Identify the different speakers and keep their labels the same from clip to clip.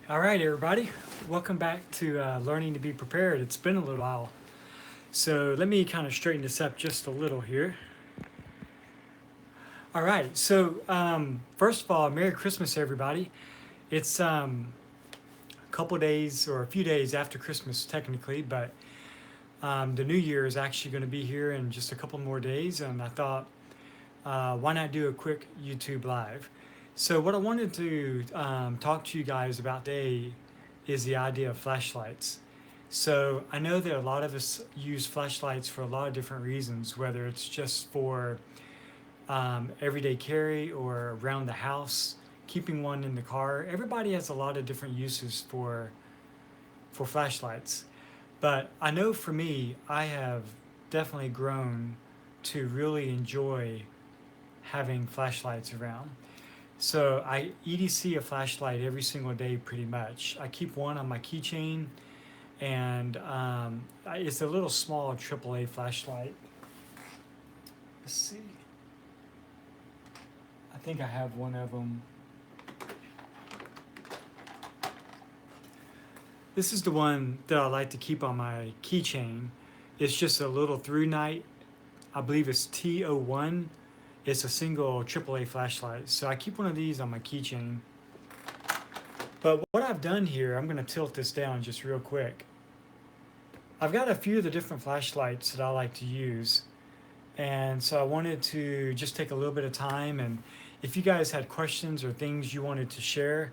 Speaker 1: All right, everybody. Welcome back to Learning to Be Prepared. It's been a little while. So let me kind of straighten this up just a little here. All right. First of all, Merry Christmas, everybody. It's a couple days or a few days after Christmas, technically, but the new year is actually going to be here in just a couple more days. And I thought, why not do a quick YouTube Live? So, what I wanted to talk to you guys about today is the idea of flashlights. So, I know that a lot of us use flashlights for a lot of different reasons, whether it's just for everyday carry or around the house, keeping one in the car. Everybody has a lot of different uses for flashlights. But I know for me, I have definitely grown to really enjoy having flashlights around. So I EDC a flashlight every single day pretty much. I keep one on my keychain, and it's a little small AAA flashlight. Let's see. I think I have one of them. This is the one that I like to keep on my keychain. It's just a little through night. I believe it's T01. It's a single AAA flashlight. So I keep one of these on my keychain. But what I've done here, I'm going to tilt this down just real quick. I've got a few of the different flashlights that I like to use. And so I wanted to just take a little bit of time. And if you guys had questions or things you wanted to share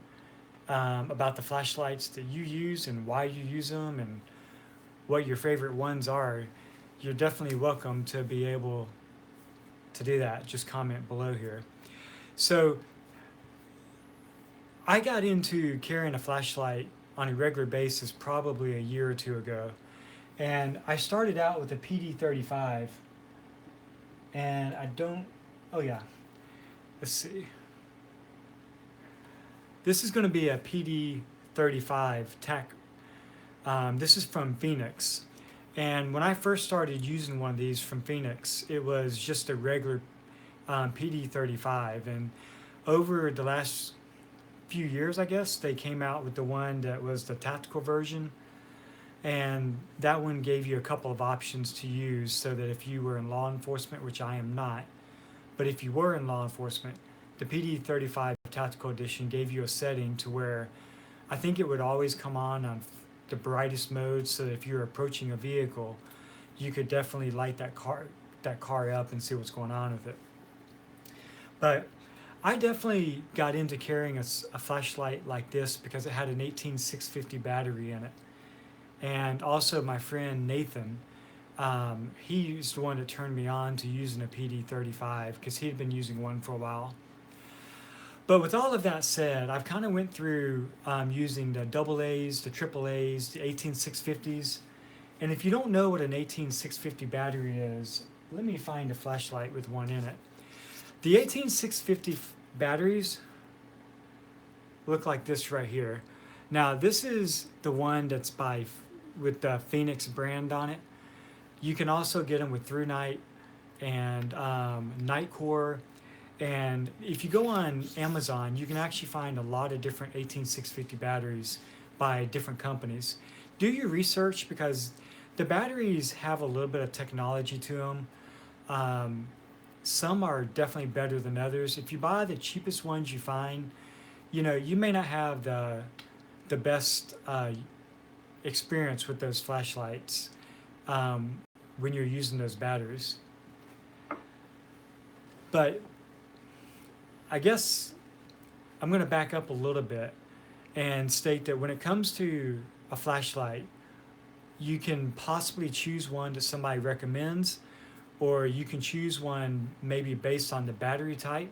Speaker 1: about the flashlights that you use and why you use them and what your favorite ones are, you're definitely welcome to be able to do that. Just comment below here. So I got into carrying a flashlight on a regular basis probably a year or two ago. And I started out with a PD35. And I don't, oh yeah, let's see. This is going to be a PD35 TAC. This is from Phoenix. And when I first started using one of these from Phoenix, it was just a regular PD35. And over the last few years, I guess, they came out with the one that was the tactical version. And that one gave you a couple of options to use so that if you were in law enforcement, which I am not, but if you were in law enforcement, the PD35 Tactical Edition gave you a setting to where I think it would always come on the brightest mode so that if you're approaching a vehicle, you could definitely light that car up and see what's going on with it. But I definitely got into carrying a flashlight like this because it had an 18650 battery in it. And also my friend Nathan, he's the one that turned me on to using a PD35 because he had been using one for a while. But with all of that said, I've kind of went through using the double A's, the triple A's, the 18650s. And if you don't know what an 18650 battery is, let me find a flashlight with one in it. The 18650 batteries look like this right here. Now this is the one that's with the Phoenix brand on it. You can also get them with Through Night and Nightcore. And if you go on Amazon, you can actually find a lot of different 18650 batteries by different companies. Do your research because the batteries have a little bit of technology to them. Some are definitely better than others. If you buy the cheapest ones you find, you may not have the best experience with those flashlights when you're using those batteries. But I guess I'm going to back up a little bit and state that when it comes to a flashlight, you can possibly choose one that somebody recommends, or you can choose one maybe based on the battery type,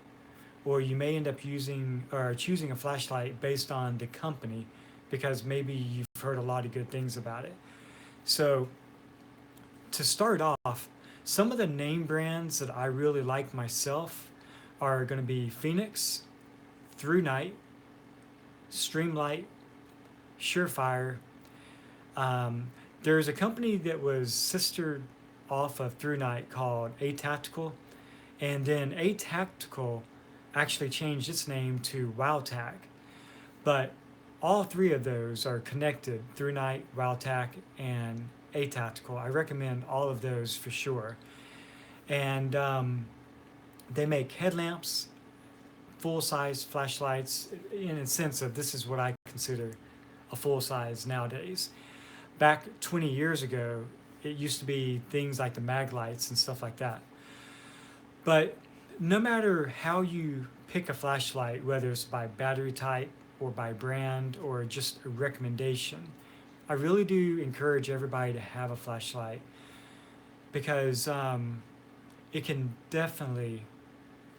Speaker 1: or you may end up choosing a flashlight based on the company because maybe you've heard a lot of good things about it. So to start off, some of the name brands that I really like myself are going to be Phoenix, Through Night, Streamlight, Surefire. There's a company that was sistered off of Through Night called A Tactical, and then A Tactical actually changed its name to WowTac. But all three of those are connected through night, wild tack, and atactical. I recommend all of those for sure. And they make headlamps, full size flashlights, in a sense of this is what I consider a full size nowadays. Back 20 years ago, it used to be things like the mag lights and stuff like that. But no matter how you pick a flashlight, whether it's by battery type or by brand or just a recommendation, I really do encourage everybody to have a flashlight because it can definitely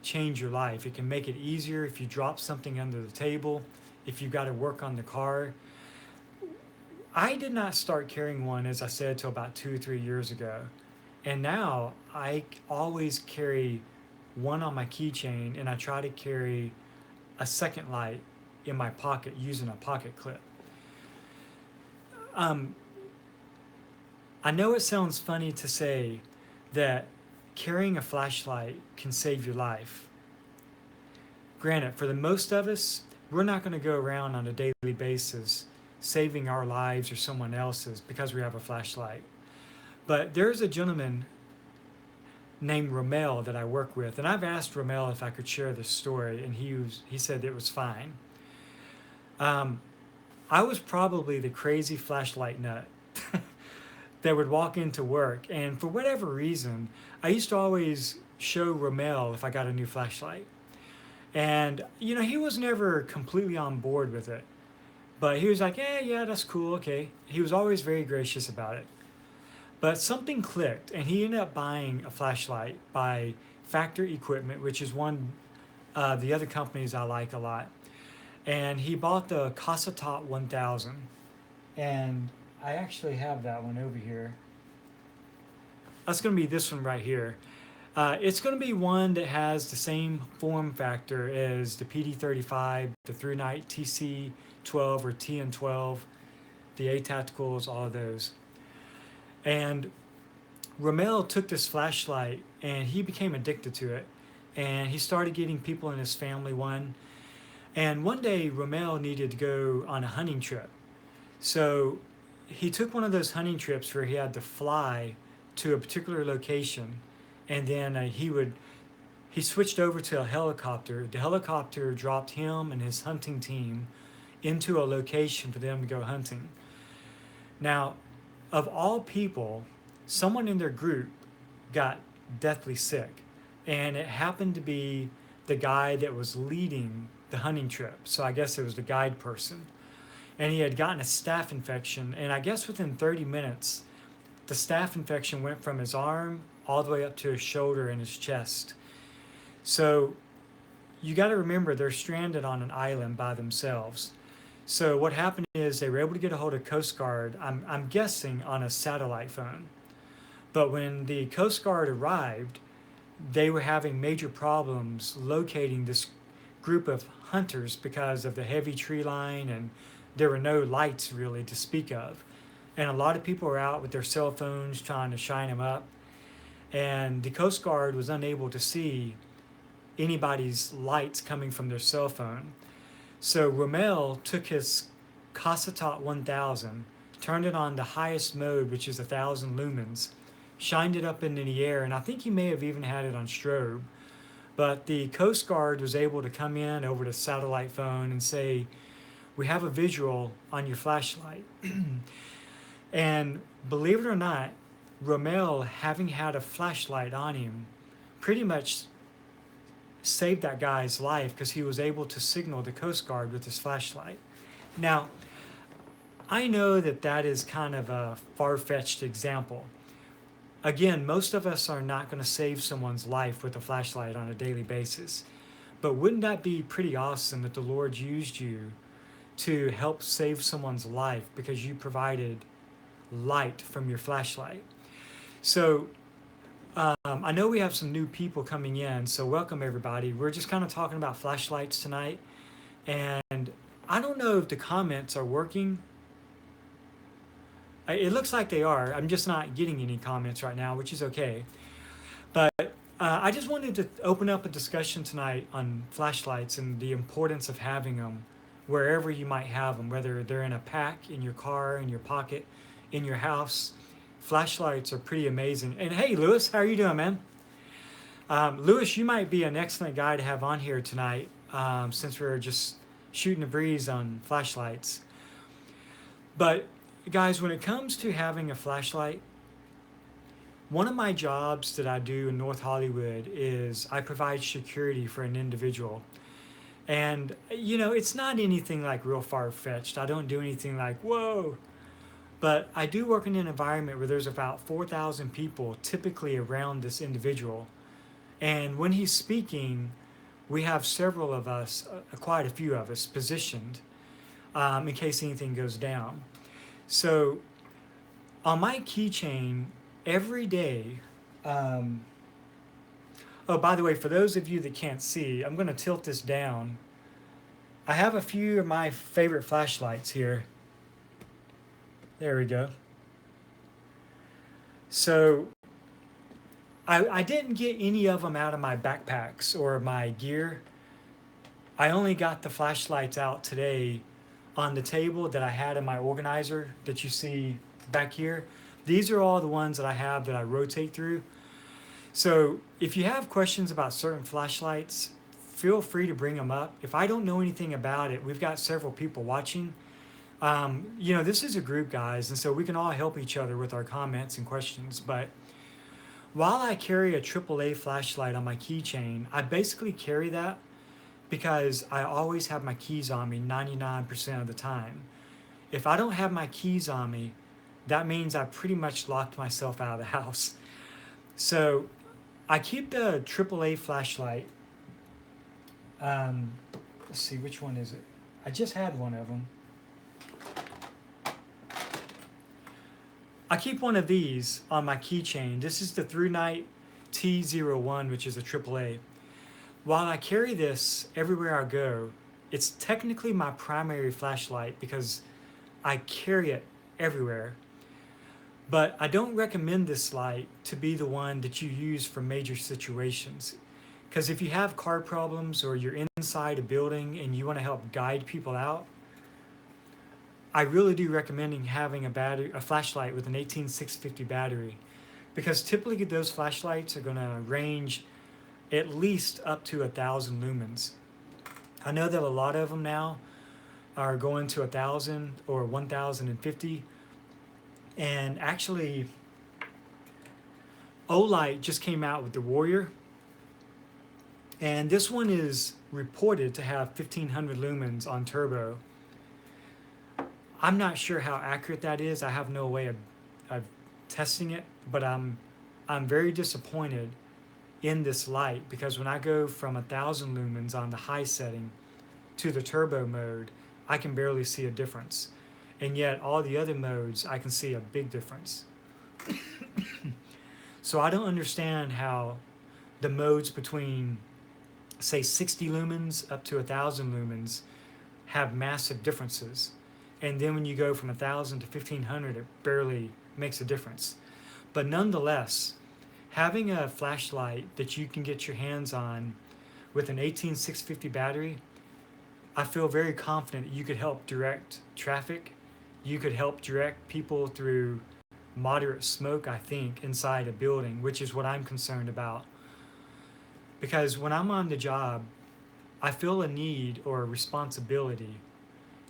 Speaker 1: change your life. It can make it easier if you drop something under the table, if you've got to work on the car. I did not start carrying one, as I said, till about 2 or 3 years ago. And now I always carry one on my keychain, and I try to carry a second light in my pocket using a pocket clip. I know it sounds funny to say that carrying a flashlight can save your life. Granted, for the most of us, we're not going to go around on a daily basis saving our lives or someone else's because we have a flashlight. But there's a gentleman named Ramel that I work with, and I've asked Ramel if I could share this story, and he said it was fine. I was probably the crazy flashlight nut that would walk into work, and for whatever reason, I used to always show Ramel if I got a new flashlight. And, you know, he was never completely on board with it. But he was like, yeah, that's cool, okay. He was always very gracious about it. But something clicked, and he ended up buying a flashlight by Factory Equipment, which is one of the other companies I like a lot. And he bought the Casatot 1000. And I actually have that one over here. That's going to be this one right here. It's going to be one that has the same form factor as the PD35, the Through Night TC12 or TN12, the A-Tacticals, all of those. And Ramel took this flashlight and he became addicted to it. And he started getting people in his family one. And one day Ramel needed to go on a hunting trip. So he took one of those hunting trips where he had to fly to a particular location, and then he switched over to a helicopter. The helicopter dropped him and his hunting team into a location for them to go hunting. Now, of all people, someone in their group got deathly sick, and it happened to be the guy that was leading the hunting trip. So I guess it was the guide person. And he had gotten a staph infection, and I guess within 30 minutes, the staph infection went from his arm all the way up to his shoulder and his chest. So you got to remember they're stranded on an island by themselves. So what happened is they were able to get a hold of Coast Guard, I'm guessing on a satellite phone. But when the Coast Guard arrived, they were having major problems locating this group of hunters because of the heavy tree line, and there were no lights really to speak of. And a lot of people were out with their cell phones trying to shine them up. And the Coast Guard was unable to see anybody's lights coming from their cell phone. So Ramel took his Casatot 1000, turned it on the highest mode, which is 1,000 lumens, shined it up into the air, and I think he may have even had it on strobe. But the Coast Guard was able to come in over the satellite phone and say, we have a visual on your flashlight. And believe it or not, Ramel, having had a flashlight on him, pretty much saved that guy's life because he was able to signal the Coast Guard with his flashlight. Now, I know that that is kind of a far-fetched example. Again, most of us are not going to save someone's life with a flashlight on a daily basis. But wouldn't that be pretty awesome that the Lord used you to help save someone's life because you provided light from your flashlight? So I know we have some new people coming in, so welcome everybody. We're just kind of talking about flashlights tonight. And I don't know if the comments are working. It looks like they are. I'm just not getting any comments right now, which is okay. But I just wanted to open up a discussion tonight on flashlights and the importance of having them wherever you might have them, whether they're in a pack, in your car, in your pocket, in your house. Flashlights are pretty amazing. And hey, Lewis, how are you doing, man? Lewis, you might be an excellent guy to have on here tonight, since we're just shooting a breeze on flashlights. But guys, when it comes to having a flashlight, one of my jobs that I do in North Hollywood is I provide security for an individual. And, you know, it's not anything like real far fetched. I don't do anything like, whoa. But I do work in an environment where there's about 4,000 people typically around this individual. And when he's speaking, we have several of us, quite a few of us, positioned in case anything goes down. So on my keychain, every day, oh, by the way, for those of you that can't see, I'm going to tilt this down. I have a few of my favorite flashlights here. There we go. So I didn't get any of them out of my backpacks or my gear. I only got the flashlights out today on the table that I had in my organizer that you see back here. These are all the ones that I have that I rotate through. So if you have questions about certain flashlights, feel free to bring them up. If I don't know anything about it, we've got several people watching. You know, this is a group, guys, and so we can all help each other with our comments and questions. But while I carry a AAA flashlight on my keychain, I basically carry that because I always have my keys on me 99% of the time. If I don't have my keys on me, that means I pretty much locked myself out of the house. So I keep the AAA flashlight. Let's see, which one is it? I just had one of them. I keep one of these on my keychain. This is the Through Night T01, which is a AAA. While I carry this everywhere I go, it's technically my primary flashlight because I carry it everywhere. But I don't recommend this light to be the one that you use for major situations. Because if you have car problems or you're inside a building and you want to help guide people out, I really do recommend having a flashlight with an 18650 battery. Because typically those flashlights are going to range at least up to 1,000 lumens. I know that a lot of them now are going to 1,000 or 1,050. And actually, Olight just came out with the Warrior. And this one is reported to have 1,500 lumens on turbo. I'm not sure how accurate that is. I have no way of testing it, but I'm very disappointed in this light because when I go from 1,000 lumens on the high setting to the turbo mode, I can barely see a difference. And yet all the other modes, I can see a big difference. So I don't understand how the modes between, say, 60 lumens up to 1,000 lumens have massive differences. And then when you go from 1,000 to 1,500, it barely makes a difference. But nonetheless, having a flashlight that you can get your hands on with an 18650 battery, I feel very confident that you could help direct traffic. You could help direct people through moderate smoke, I think, inside a building, which is what I'm concerned about. Because when I'm on the job, I feel a need or a responsibility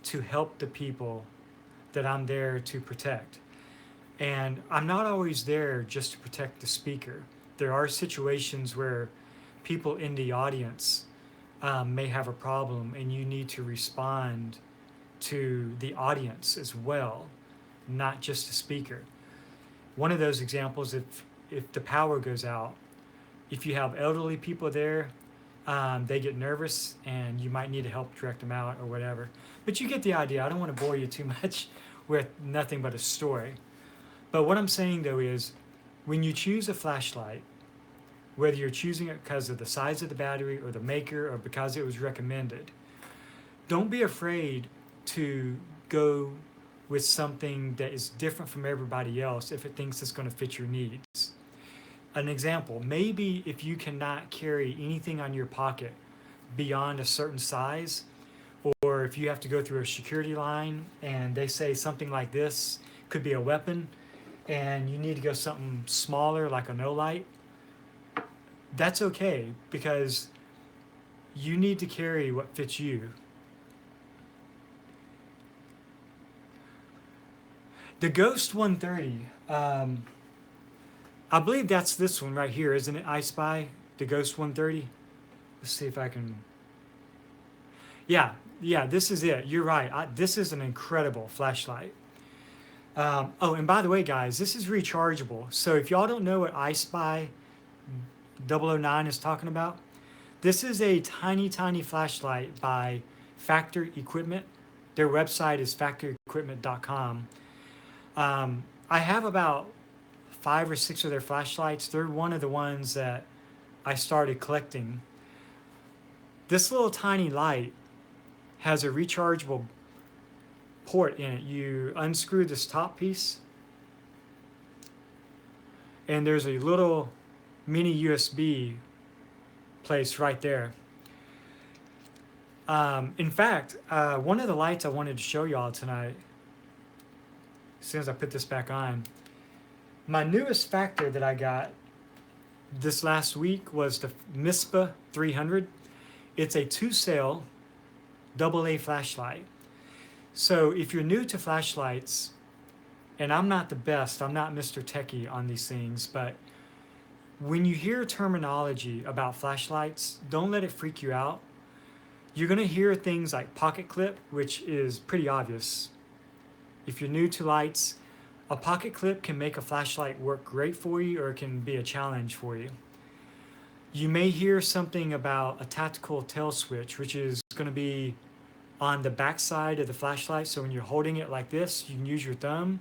Speaker 1: to help the people that I'm there to protect. And I'm not always there just to protect the speaker. There are situations where people in the audience may have a problem and you need to respond to the audience as well, not just the speaker. One of those examples, if the power goes out, if you have elderly people there, they get nervous and you might need to help direct them out or whatever. But you get the idea. I don't want to bore you too much with nothing but a story. But what I'm saying though is when you choose a flashlight, whether you're choosing it because of the size of the battery or the maker or because it was recommended, don't be afraid to go with something that is different from everybody else if it thinks it's going to fit your needs. An example, maybe if you cannot carry anything on your pocket beyond a certain size, or or if you have to go through a security line and they say something like this could be a weapon and you need to go something smaller like a no light, that's okay, because you need to carry what fits you. The Ghost 130, I believe that's this one right here, isn't it, I Spy? The Ghost 130? Let's see if I can... Yeah, this is it. You're right. This is an incredible flashlight. Oh, and by the way, guys, this is rechargeable. So if y'all don't know what I Spy 009 is talking about, this is a tiny, tiny flashlight by Factor Equipment. Their website is factorequipment.com. I have about 5 or 6 of their flashlights. They're one of the ones that I started collecting. This little tiny light has a rechargeable port in it. You unscrew this top piece, and there's a little mini USB place right there. In fact, one of the lights I wanted to show y'all tonight, as soon as I put this back on, my newest Factor that I got this last week was the MISPA 300. It's a 2-cell AA flashlight. So if you're new to flashlights, and I'm not the best, I'm not Mr. Techie on these things, but when you hear terminology about flashlights, don't let it freak you out. You're going to hear things like pocket clip, which is pretty obvious. If you're new to lights, a pocket clip can make a flashlight work great for you, or it can be a challenge for you. You may hear something about a tactical tail switch, which is going to be on the back side of the flashlight. So when you're holding it like this, you can use your thumb.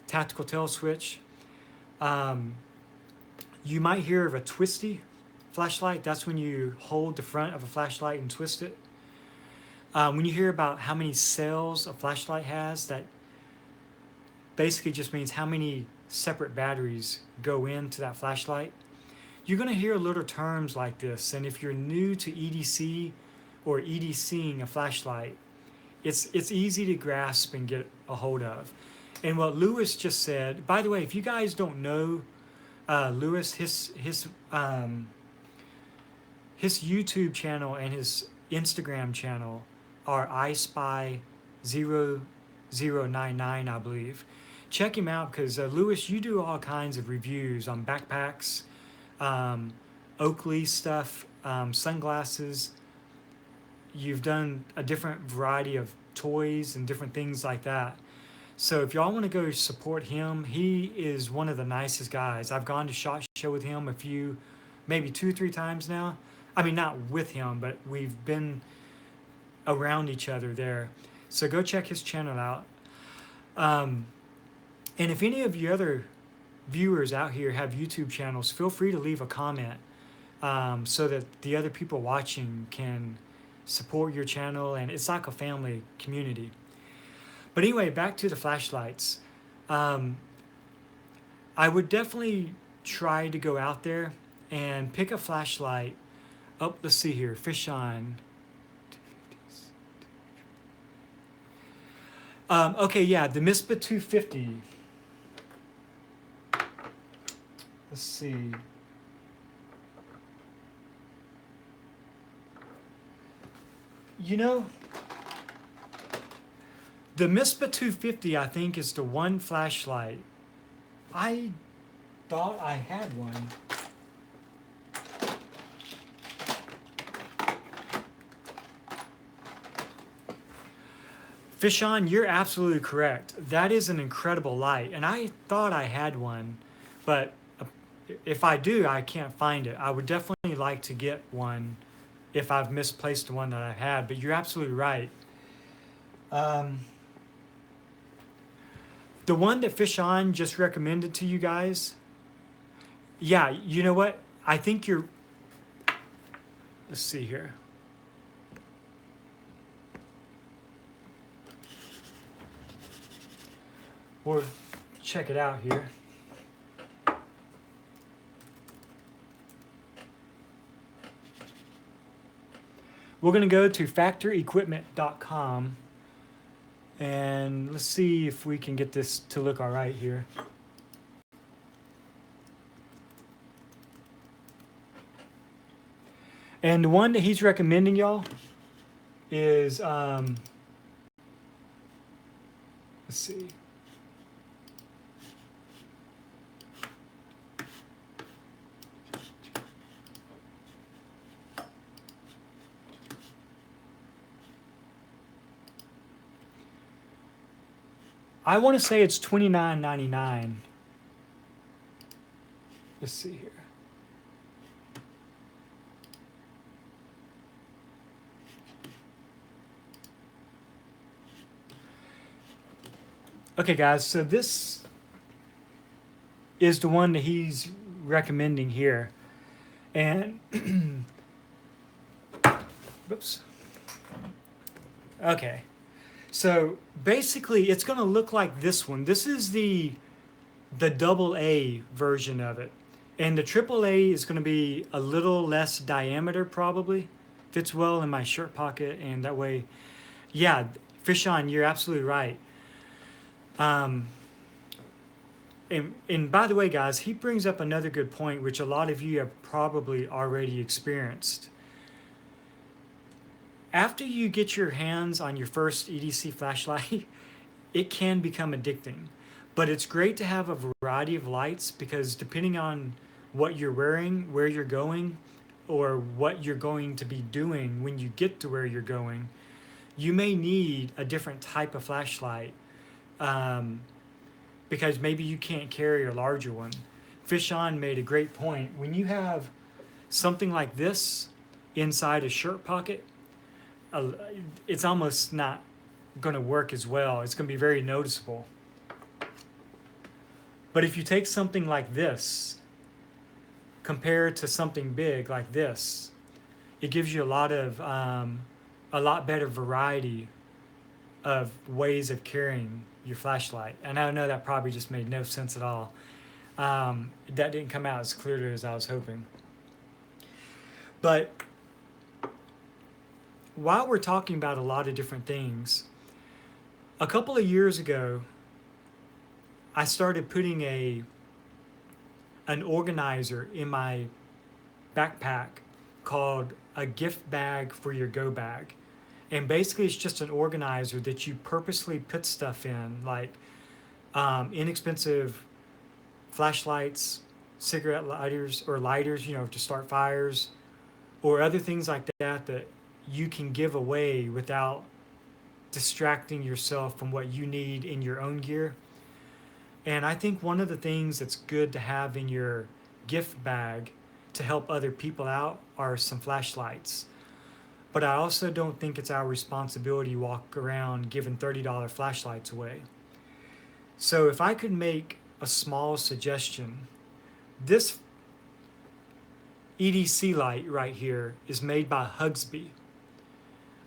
Speaker 1: Tactical tail switch. You might hear of a twisty flashlight. That's when you hold the front of a flashlight and twist it. When you hear about how many cells a flashlight has, that basically just means how many separate batteries go into that flashlight. You're going to hear little terms like this, and if you're new to EDC or EDCing a flashlight, it's easy to grasp and get a hold of. And what Lewis just said, by the way, if you guys don't know Lewis, his YouTube channel and his Instagram channel are iSpy0099, I believe. Check him out, because Lewis, you do all kinds of reviews on backpacks, Oakley stuff, sunglasses. You've done a different variety of toys and different things like that. So if y'all want to go support him, he is one of the nicest guys. I've gone to SHOT Show with him maybe 2-3 times now. I mean, not with him, but we've been around each other there. So go check his channel out. And if any of you other viewers out here have YouTube channels, feel free to leave a comment so that the other people watching can support your channel, and it's like a family community. But anyway, back to the flashlights. I would definitely try to go out there and pick a flashlight. Oh, let's see here, fish on. Okay, yeah, the MISPA 250. Let's see. You know, the MISPA 250, I think, is the one flashlight. I thought I had one. Fishon, you're absolutely correct. That is an incredible light, and I thought I had one, but if I do, I can't find it. I would definitely like to get one if I've misplaced the one that I had, but you're absolutely right. The one that Fishon just recommended to you guys, yeah, you know what? I think you're, let's see here. We'll check it out here. we're going to go to factorequipment.com and let's see if we can get this to look all right here. And the one that he's recommending, y'all, is, let's see. I want to say it's $29.99. Let's see here. Okay, guys, so this is the one that he's recommending here. And, whoops. Okay. So basically, it's going to look like this one. This is the AA version of it. And the AAA is going to be a little less diameter, probably. Fits well in my shirt pocket, and that way, yeah, Fishon, you're absolutely right. And by the way, guys, he brings up another good point, which a lot of you have probably already experienced. After you get your hands on your first EDC flashlight, it can become addicting. But it's great to have a variety of lights because depending on what you're wearing, where you're going, or what you're going to be doing when you get to where you're going, you may need a different type of flashlight because maybe you can't carry a larger one. Fishon made a great point. When you have something like this inside a shirt pocket, it's almost not going to work as well. It's going to be very noticeable. But if you take something like this, compared to something big like this, it gives you a lot better variety of ways of carrying your flashlight. And I know that probably just made no sense at all. That didn't come out as clearly as I was hoping. But while we're talking about a lot of different things, a couple of years ago, I started putting an organizer in my backpack called a gift bag for your go bag. And basically it's just an organizer that you purposely put stuff in, like inexpensive flashlights, cigarette lighters, to start fires, or other things like that that you can give away without distracting yourself from what you need in your own gear. And I think one of the things that's good to have in your gift bag to help other people out are some flashlights. But I also don't think it's our responsibility to walk around giving $30 flashlights away. So if I could make a small suggestion, this EDC light right here is made by Hugsby.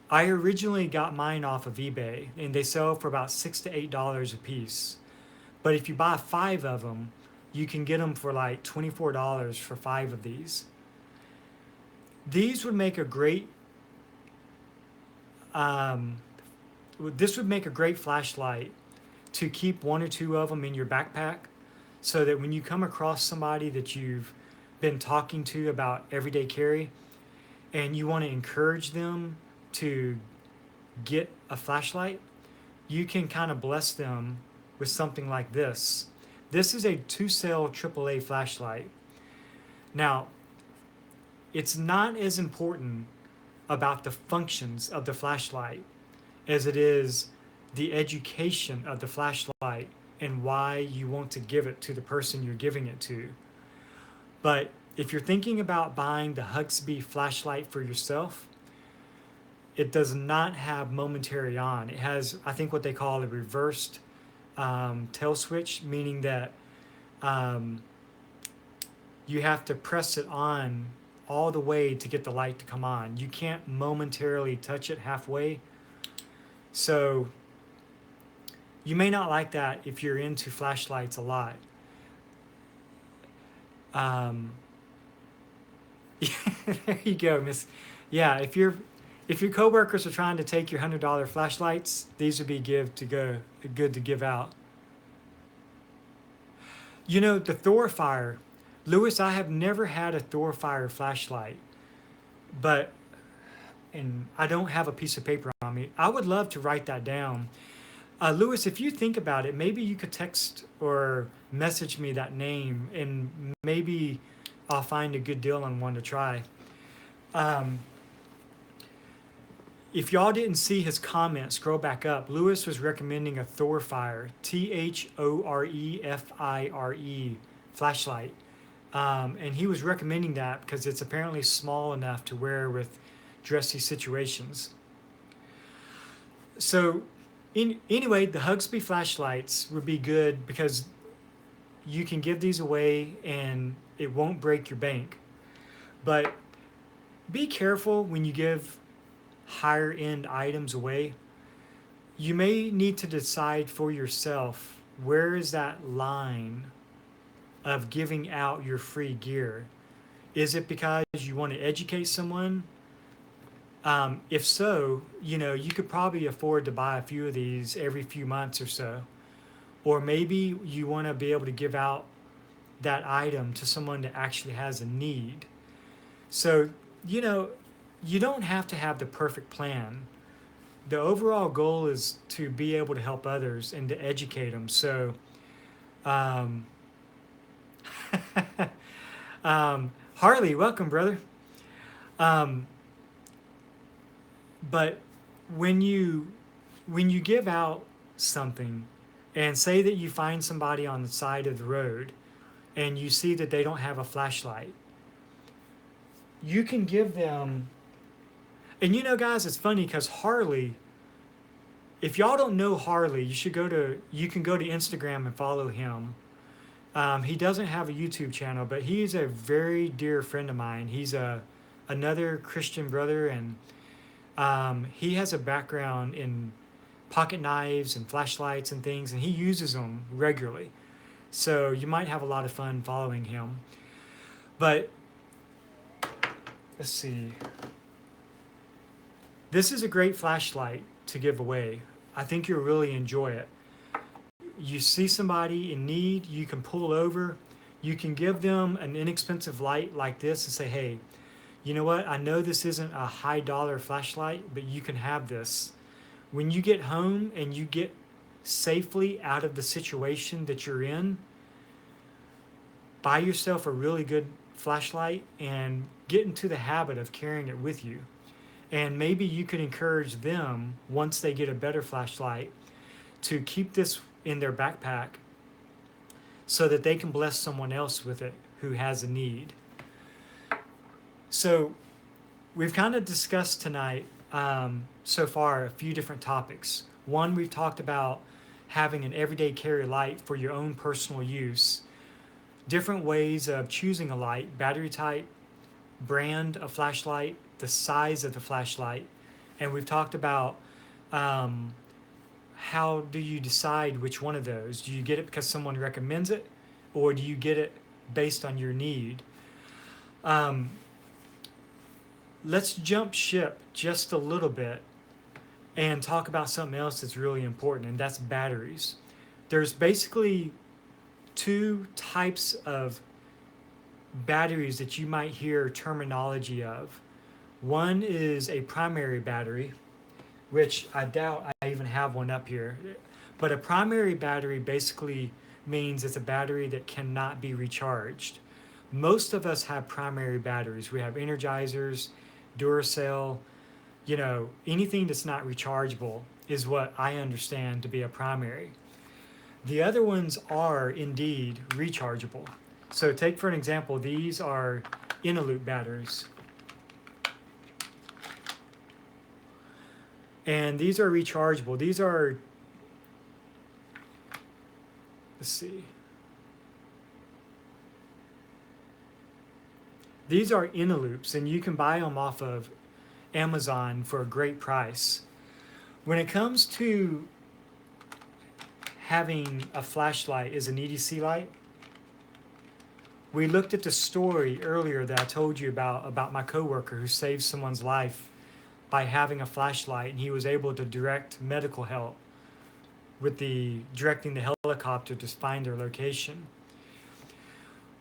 Speaker 1: I originally got mine off of eBay, and they sell for about $6 to $8 a piece. But if you buy 5 of them, you can get them for like $24 for 5 of these. These would make a great flashlight to keep 1 or 2 of them in your backpack, so that when you come across somebody that you've been talking to about everyday carry and you want to encourage them to get a flashlight, you can kind of bless them with something like this. This is a 2-cell AAA flashlight. Now, it's not as important about the functions of the flashlight as it is the education of the flashlight and why you want to give it to the person you're giving it to. But if you're thinking about buying the Hugsby flashlight for yourself, it does not have momentary on. It has, I think, what they call a reversed tail switch, meaning that you have to press it on all the way to get the light to come on. You can't momentarily touch it halfway. So you may not like that if you're into flashlights a lot. There you go, Miss. Yeah, if you're If your coworkers are trying to take your $100 flashlights, these would be good to give out. You know, the Thorfire, Lewis, I have never had a Thorfire flashlight, but and I don't have a piece of paper on me. I would love to write that down. Lewis, if you think about it, maybe you could text or message me that name, and maybe I'll find a good deal on one to try. Um, if y'all didn't see his comment, scroll back up. Lewis was recommending a Thorfire, Thorefire flashlight. And he was recommending that because it's apparently small enough to wear with dressy situations. So, anyway, the Hugsby flashlights would be good because you can give these away and it won't break your bank. But be careful when you give higher end items away. You may need to decide for yourself, where is that line of giving out your free gear? Is it because you want to educate someone? If so, you know, you could probably afford to buy a few of these every few months or so. Or maybe you want to be able to give out that item to someone that actually has a need. So, you know, you don't have to have the perfect plan. The overall goal is to be able to help others and to educate them. So, um, Harley, welcome, brother. Um, but when you give out something, and say that you find somebody on the side of the road, and you see that they don't have a flashlight, you can give them. And you know, guys, it's funny because Harley. If y'all don't know Harley, you can go to Instagram and follow him. He doesn't have a YouTube channel, but he's a very dear friend of mine. He's another Christian brother, and he has a background in pocket knives and flashlights and things, and he uses them regularly. So you might have a lot of fun following him. But let's see. This is a great flashlight to give away. I think you'll really enjoy it. You see somebody in need, you can pull over, you can give them an inexpensive light like this and say, hey, you know what? I know this isn't a high dollar flashlight, but you can have this. When you get home and you get safely out of the situation that you're in, buy yourself a really good flashlight and get into the habit of carrying it with you. And maybe you could encourage them, once they get a better flashlight, to keep this in their backpack so that they can bless someone else with it who has a need. So we've kind of discussed tonight so far a few different topics. One, we've talked about having an everyday carry light for your own personal use, different ways of choosing a light, battery type, brand of flashlight, the size of the flashlight, and we've talked about how do you decide which one of those? Do you get it because someone recommends it, or do you get it based on your need? Let's jump ship just a little bit and talk about something else that's really important, and that's batteries. There's basically two types of batteries that you might hear terminology of. One is a primary battery, which I doubt I even have one up here. But a primary battery basically means it's a battery that cannot be recharged. Most of us have primary batteries. We have Energizers, Duracell, you know, anything that's not rechargeable is what I understand to be a primary. The other ones are indeed rechargeable. So take for an example, these are in-a-loop batteries. And these are rechargeable. These are, let's see. These are in-a-loops, and you can buy them off of Amazon for a great price. When it comes to having a flashlight as an EDC light, we looked at the story earlier that I told you about my coworker who saved someone's life by having a flashlight, and he was able to direct medical help with directing the helicopter to find their location.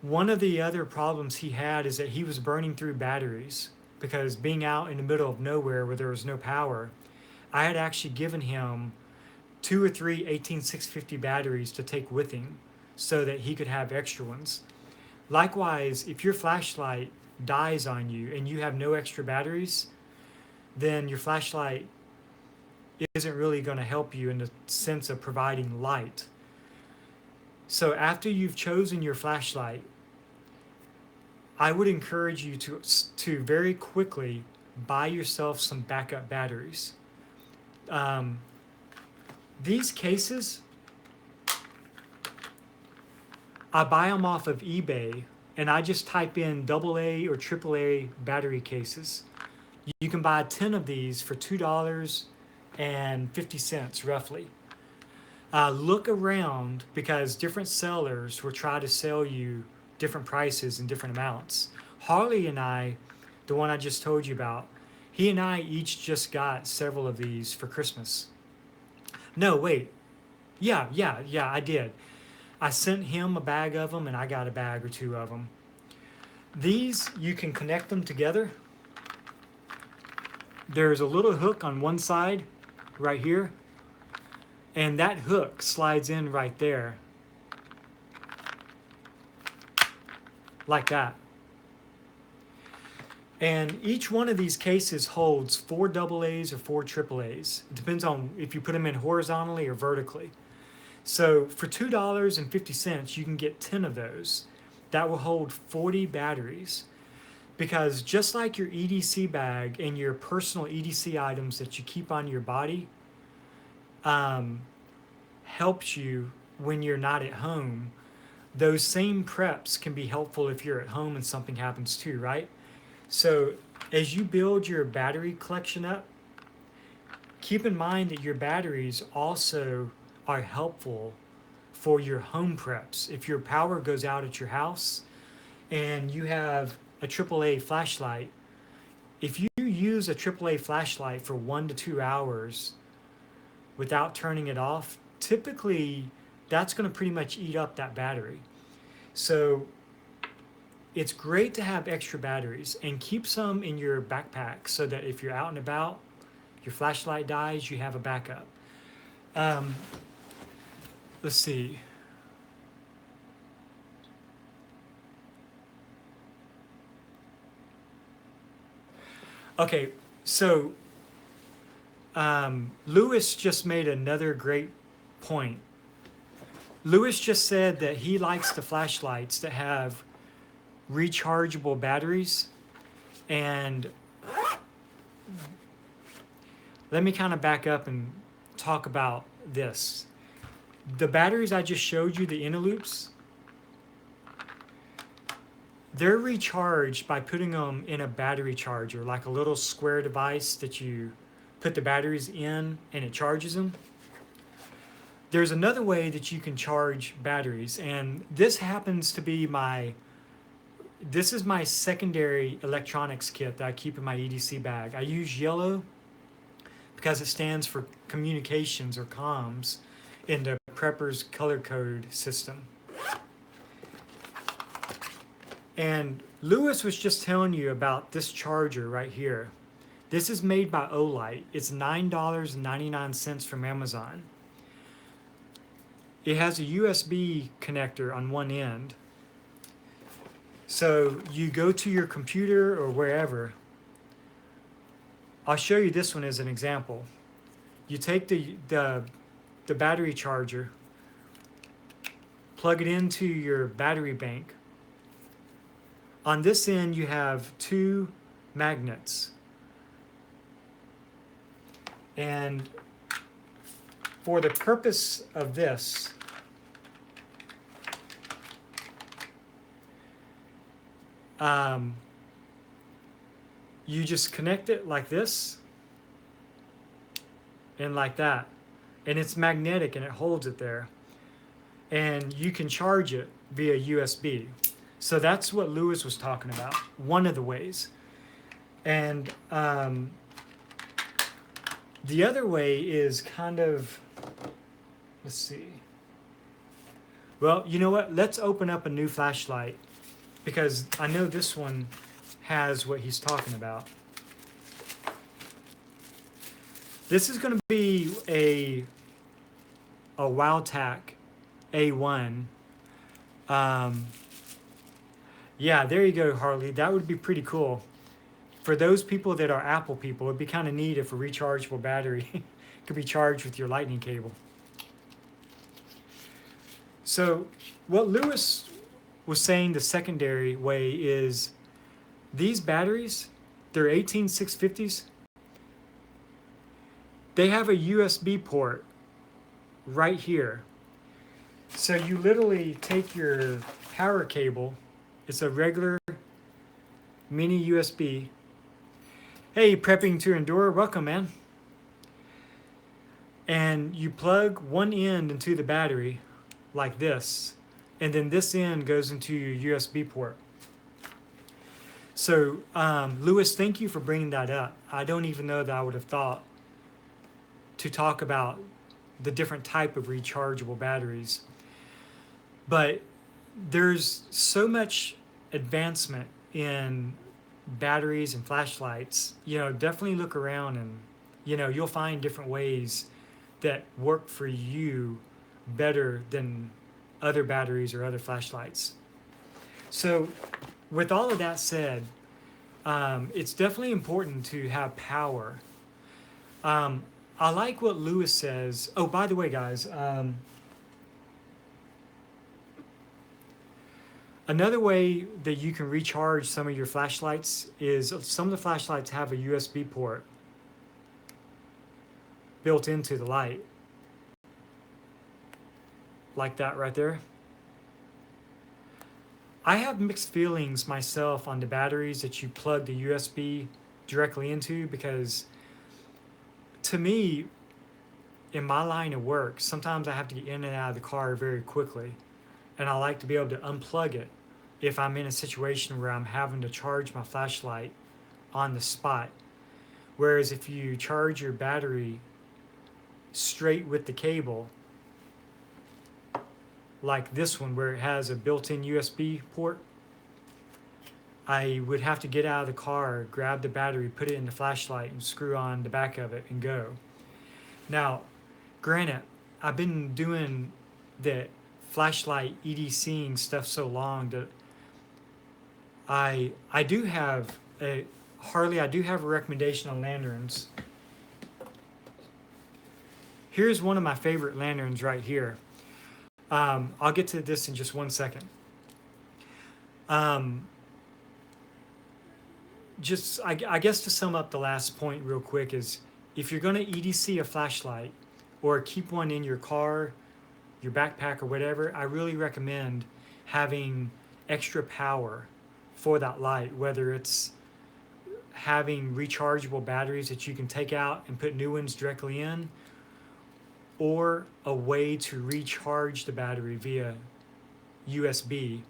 Speaker 1: One of the other problems he had is that he was burning through batteries, because being out in the middle of nowhere where there was no power, I had actually given him 2 or 3 18650 batteries to take with him so that he could have extra ones. Likewise, if your flashlight dies on you and you have no extra batteries, then your flashlight isn't really going to help you in the sense of providing light. So after you've chosen your flashlight, I would encourage you to very quickly buy yourself some backup batteries. These cases, I buy them off of eBay, and I just type in AA or AAA battery cases. You can buy 10 of these for $2.50 roughly. Look around, because different sellers will try to sell you different prices and different amounts. Harley and I, the one I just told you about, he and I each just got several of these for Christmas. No, wait. Yeah, I did. I sent him a bag of them, and I got a bag or 2 of them. These, you can connect them together. There's a little hook on one side right here, and that hook slides in right there, like that. And each one of these cases holds 4 AA's or 4 AAA's. It depends on if you put them in horizontally or vertically. So for $2.50, you can get 10 of those. That will hold 40 batteries. Because just like your EDC bag and your personal EDC items that you keep on your body helps you when you're not at home, those same preps can be helpful if you're at home and something happens too, right? So as you build your battery collection up, keep in mind that your batteries also are helpful for your home preps. If your power goes out at your house and you have a AAA flashlight, if you use a AAA flashlight for 1 to 2 hours without turning it off, typically that's going to pretty much eat up that battery. So it's great to have extra batteries, and keep some in your backpack so that if you're out and about, your flashlight dies, you have a backup. Let's see. Okay, so Lewis just made another great point. Lewis just said that he likes the flashlights that have rechargeable batteries. And let me kind of back up and talk about this. The batteries I just showed you, the inner loops, they're recharged by putting them in a battery charger, like a little square device that you put the batteries in and it charges them. There's another way that you can charge batteries, and this happens to be this is my secondary electronics kit that I keep in my EDC bag. I use yellow because it stands for communications or comms in the Prepper's color code system. And Lewis was just telling you about this charger right here. This is made by Olight. It's $9.99 from Amazon. It has a USB connector on one end. So you go to your computer or wherever. I'll show you this one as an example. You take the battery charger, plug it into your battery bank. On this end, you have 2 magnets. And for the purpose of this, you just connect it like this and like that. And it's magnetic and it holds it there. And you can charge it via USB. So that's what Lewis was talking about, one of the ways. And The other way is kind of, let's see. Well, you know what? Let's open up a new flashlight because I know this one has what he's talking about. This is going to be a WowTac A1. Yeah, there you go, Harley. That would be pretty cool. For those people that are Apple people, it'd be kind of neat if a rechargeable battery could be charged with your lightning cable. So what Lewis was saying the secondary way is these batteries, they're 18650s. They have a USB port right here. So you literally take your power cable, it's a regular mini USB. Hey, prepping to endure, welcome, man. And you plug one end into the battery like this, and then this end goes into your USB port. So, Lewis, thank you for bringing that up. I don't even know that I would have thought to talk about the different type of rechargeable batteries. But there's so much advancement in batteries and flashlights. You know, definitely look around and, you know, you'll find different ways that work for you better than other batteries or other flashlights. So with all of that said, it's definitely important to have power. I like what Lewis says. Oh, by the way, guys, another way that you can recharge some of your flashlights is some of the flashlights have a USB port built into the light. Like that right there. I have mixed feelings myself on the batteries that you plug the USB directly into because to me, in my line of work, sometimes I have to get in and out of the car very quickly. And I like to be able to unplug it if I'm in a situation where I'm having to charge my flashlight on the spot. Whereas if you charge your battery straight with the cable, like this one where it has a built-in USB port, I would have to get out of the car, grab the battery, put it in the flashlight, and screw on the back of it and go. Now, granted, I've been doing the flashlight EDCing stuff so long that I do have a Harley. I do have a recommendation on lanterns. Here's one of my favorite lanterns right here. I'll get to this in just one second. I guess to sum up the last point real quick is if you're going to EDC a flashlight or keep one in your car, your backpack or whatever, I really recommend having extra power for that light, whether it's having rechargeable batteries that you can take out and put new ones directly in, or a way to recharge the battery via USB.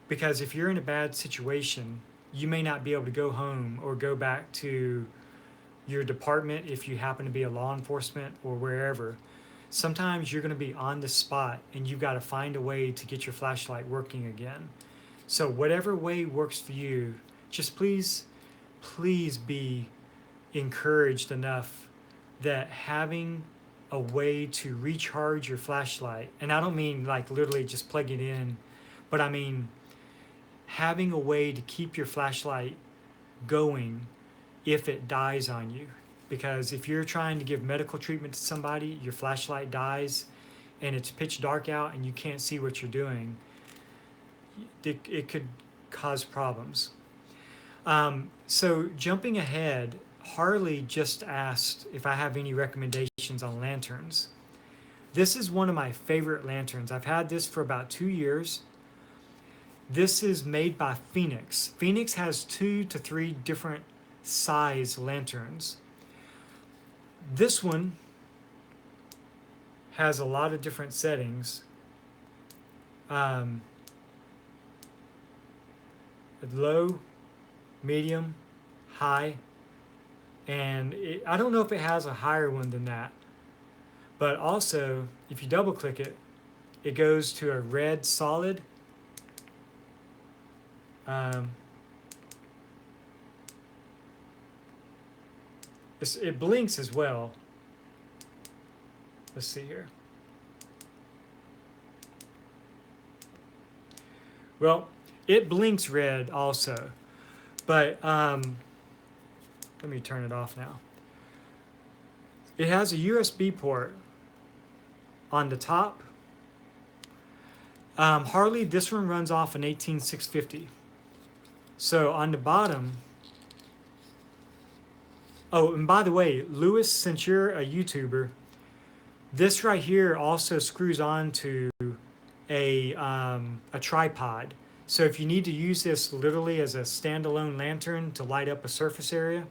Speaker 1: Because if you're in a bad situation, you may not be able to go home or go back to your department if you happen to be a law enforcement or wherever. Sometimes you're going to be on the spot and you've got to find a way to get your flashlight working again. So whatever way works for you, just please be encouraged enough that having a way to recharge your flashlight, and I don't mean like literally just plug it in, but I mean having a way to keep your flashlight going if it dies on you. Because if you're trying to give medical treatment to somebody, your flashlight dies and it's pitch dark out and you can't see what you're doing, it could cause problems. So jumping ahead, Harley just asked if I have any recommendations on lanterns. This is one of my favorite lanterns. I've had this for about 2 years. This is made by Phoenix. Phoenix has 2 to 3 different size lanterns. This one has a lot of different settings. Low, medium, high. And I don't know if it has a higher one than that. But also, if you double click it, it goes to a red solid. Um, it blinks as well. Let's see here. Well, it blinks red also, but let me turn it off now. It has a USB port on the top. Harley, this one runs off an 18650. So on the bottom, oh, and by the way, Lewis, since you're a YouTuber, this right here also screws on to a tripod. So if you need to use this literally as a standalone lantern to light up a surface area,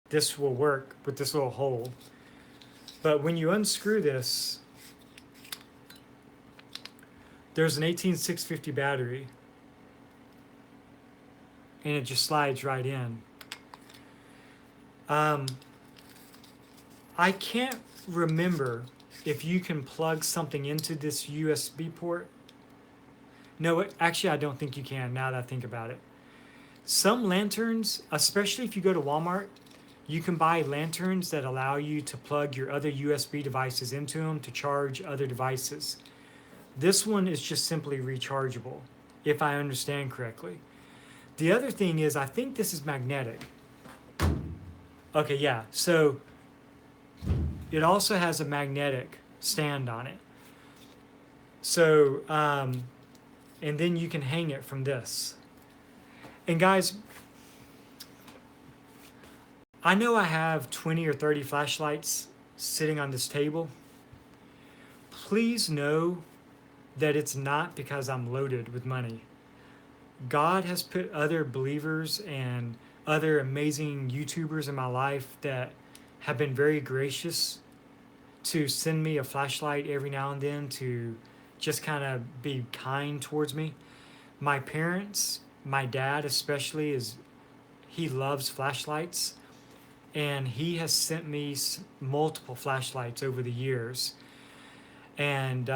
Speaker 1: this will work with this little hole. But when you unscrew this, there's an 18650 battery, and it just slides right in. I can't remember if you can plug something into this USB port. No, actually, I don't think you can now that I think about it. Some lanterns, especially if you go to Walmart, you can buy lanterns that allow you to plug your other USB devices into them to charge other devices. This one is just simply rechargeable, if I understand correctly. The other thing is, I think this is magnetic. Okay, yeah, so it also has a magnetic stand on it. So, and then you can hang it from this. And guys, I know I have 20 or 30 flashlights sitting on this table. Please know that it's not because I'm loaded with money. God has put other believers and other amazing YouTubers in my life that have been very gracious to send me a flashlight every now and then to just kind of be kind towards me. My parents, my dad especially, he loves flashlights, and he has sent me multiple flashlights over the years. And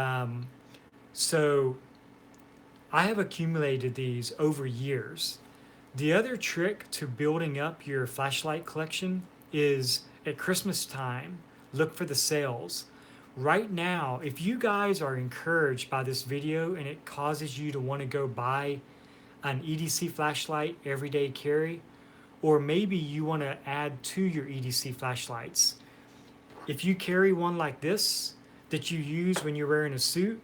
Speaker 1: so I have accumulated these over years. The other trick to building up your flashlight collection is at Christmas time, look for the sales. Right now, if you guys are encouraged by this video and it causes you to want to go buy an EDC flashlight everyday carry, or maybe you want to add to your EDC flashlights. If you carry one like this that you use when you're wearing a suit,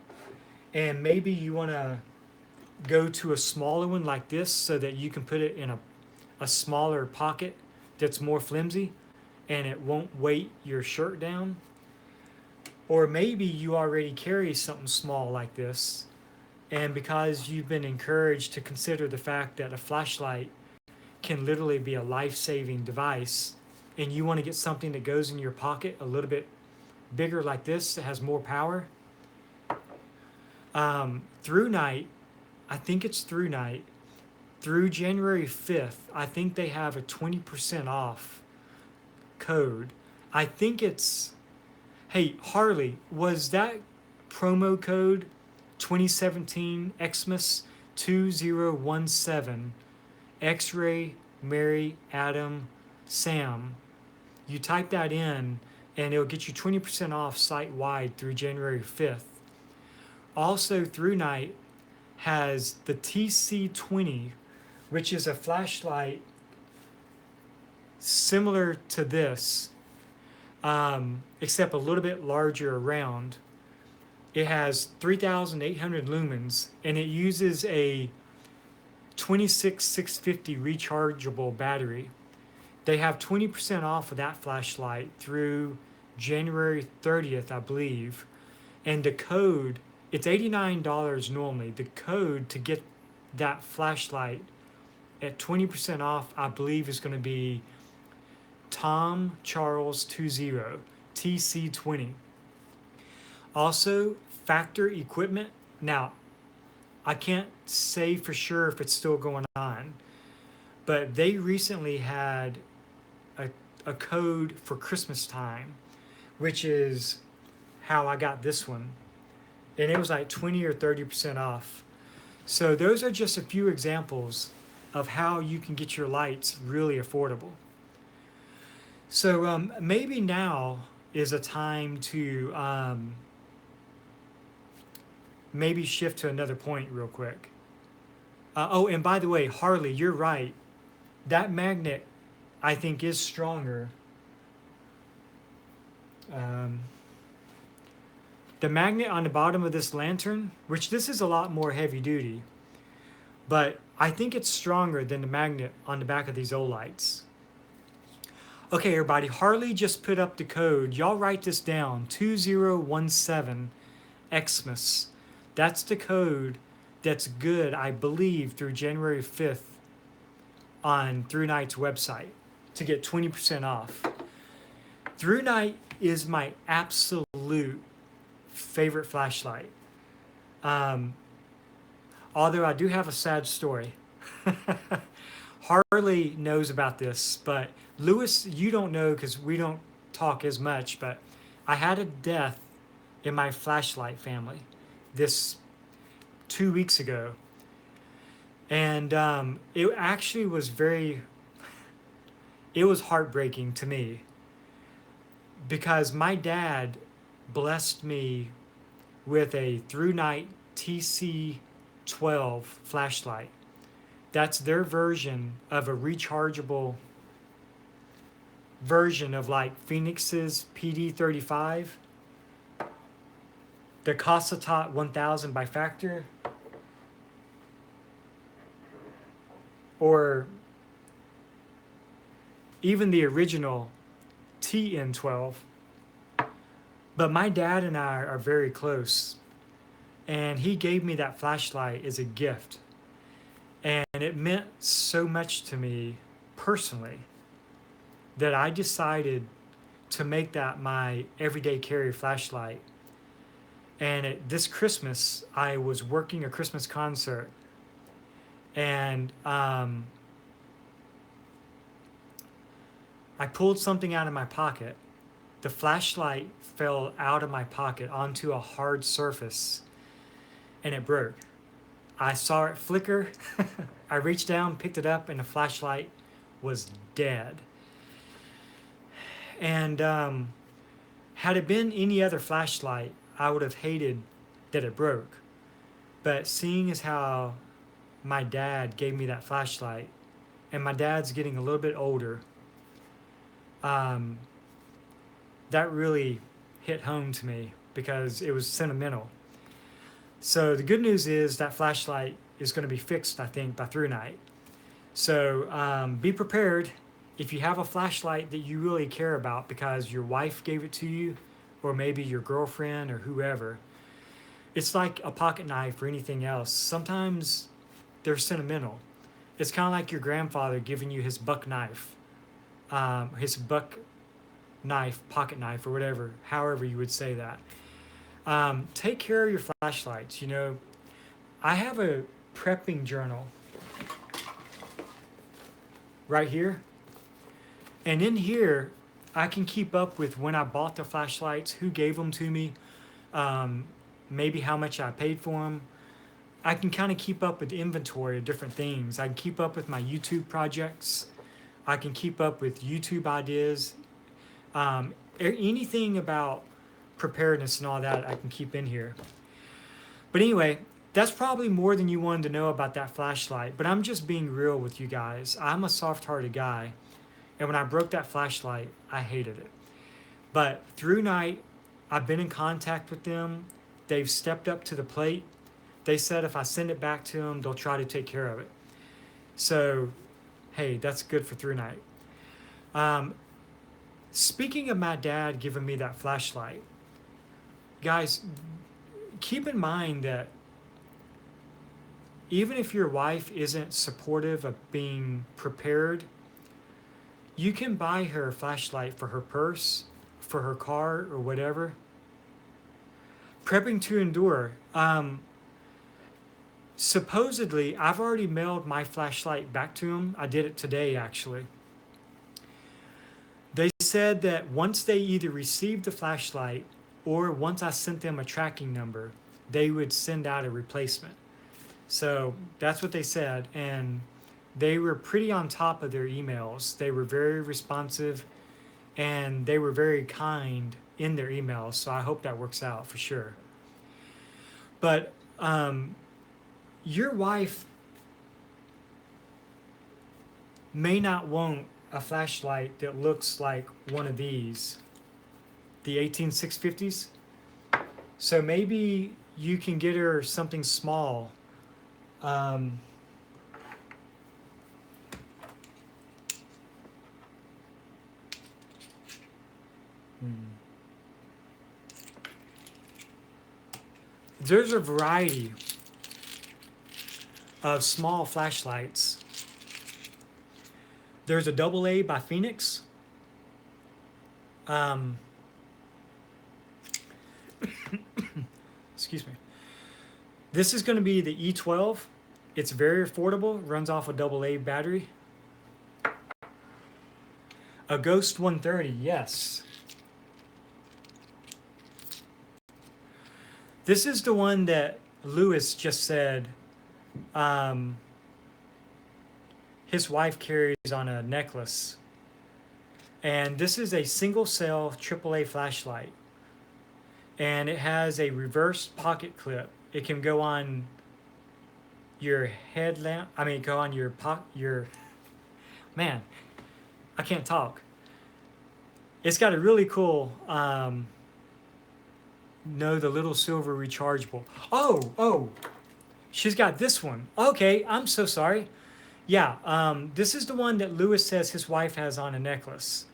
Speaker 1: and maybe you want to go to a smaller one like this so that you can put it in a smaller pocket that's more flimsy and it won't weight your shirt down. Or maybe you already carry something small like this, and because you've been encouraged to consider the fact that a flashlight can literally be a life-saving device, and you want to get something that goes in your pocket a little bit bigger like this that has more power, through night, I think it's through night, through January 5th, I think they have a 20% off code. I think it's, hey, Harley, was that promo code 2017 Xmas 2017 X-Ray Mary Adam Sam? You type that in and it'll get you 20% off site-wide through January 5th. Also through night has the TC20, which is a flashlight similar to this, except a little bit larger around. It has 3,800 lumens, and it uses a 26650 rechargeable battery. They have 20% off of that flashlight through January 30th, I believe. And the code, it's $89 normally. The code to get that flashlight at 20% off, I believe, is going to be Tom Charles 20 TC20. Also, Factor Equipment. Now, I can't say for sure if it's still going on, but they recently had a code for Christmas time, which is how I got this one. And it was like 20 or 30% off. So those are just a few examples of how you can get your lights really affordable. So maybe now is a time to maybe shift to another point real quick. Oh, and by the way, Harley, you're right. That magnet, I think, is stronger. The magnet on the bottom of this lantern, which this is a lot more heavy duty, but I think it's stronger than the magnet on the back of these old lights. Okay, everybody, Harley just put up the code. Y'all write this down, 2017 Xmas. That's the code that's good, I believe, through January 5th on Through Night's website to get 20% off. Through Night is my absolute favorite flashlight. Although I do have a sad story. Harley knows about this, but Lewis, you don't know because we don't talk as much, but I had a death in my flashlight family this 2 weeks ago. And it actually was it was heartbreaking to me because my dad blessed me with a Through Night TC12 flashlight. That's their version of a rechargeable version of like Phoenix's PD35, the Casatot 1000 by Factor, or even the original TN12. But my dad and I are very close, and he gave me that flashlight as a gift. And it meant so much to me personally that I decided to make that my everyday carry flashlight. And this Christmas, I was working a Christmas concert, and I pulled something out of my pocket. The flashlight fell out of my pocket onto a hard surface, and it broke. I saw it flicker. I reached down, picked it up, and the flashlight was dead. And had it been any other flashlight, I would have hated that it broke. But seeing as how my dad gave me that flashlight, and my dad's getting a little bit older, that really hit home to me because it was sentimental. So the good news is that flashlight is going to be fixed, I think, by Through Night. So be prepared if you have a flashlight that you really care about because your wife gave it to you, or maybe your girlfriend or whoever. It's like a pocket knife or anything else. Sometimes they're sentimental. It's kind of like your grandfather giving you his buck knife, pocket knife, or whatever, however you would say that. Take care of your flashlights. You know, I have a prepping journal right here. And in here, I can keep up with when I bought the flashlights, who gave them to me, maybe how much I paid for them. I can kind of keep up with the inventory of different things. I can keep up with my YouTube projects. I can keep up with YouTube ideas. Anything about preparedness and all that I can keep in here. But anyway, that's probably more than you wanted to know about that flashlight, but I'm just being real with you guys. I'm a soft-hearted guy, and when I broke that flashlight, I hated it. But Through Night, I've been in contact with them. They've stepped up to the plate. They said if I send it back to them, they'll try to take care of it. So, hey, that's good for Through Night. Speaking of my dad giving me that flashlight, guys, keep in mind that even if your wife isn't supportive of being prepared, you can buy her a flashlight for her purse, for her car, or whatever. Prepping to endure. Supposedly, I've already mailed my flashlight back to them. I did it today, actually. said that once they either received the flashlight or once I sent them a tracking number, they would send out a replacement. So that's what they said. And they were pretty on top of their emails. They were very responsive and they were very kind in their emails. So I hope that works out for sure. But your wife may not want a flashlight that looks like one of these, the 18650s. So maybe you can get her something small. There's a variety of small flashlights. There's a AA by Phoenix. Excuse me. This is going to be the E12. It's very affordable, runs off a AA battery. A Ghost 130, yes. This is the one that Lewis just said his wife carries on a necklace. And this is a single cell AAA flashlight. And it has a reverse pocket clip. It can go on your headlamp. Go on your man, I can't talk. It's got a really cool, the little silver rechargeable. Oh, she's got this one. Okay, I'm so sorry. Yeah, this is the one that Lewis says his wife has on a necklace.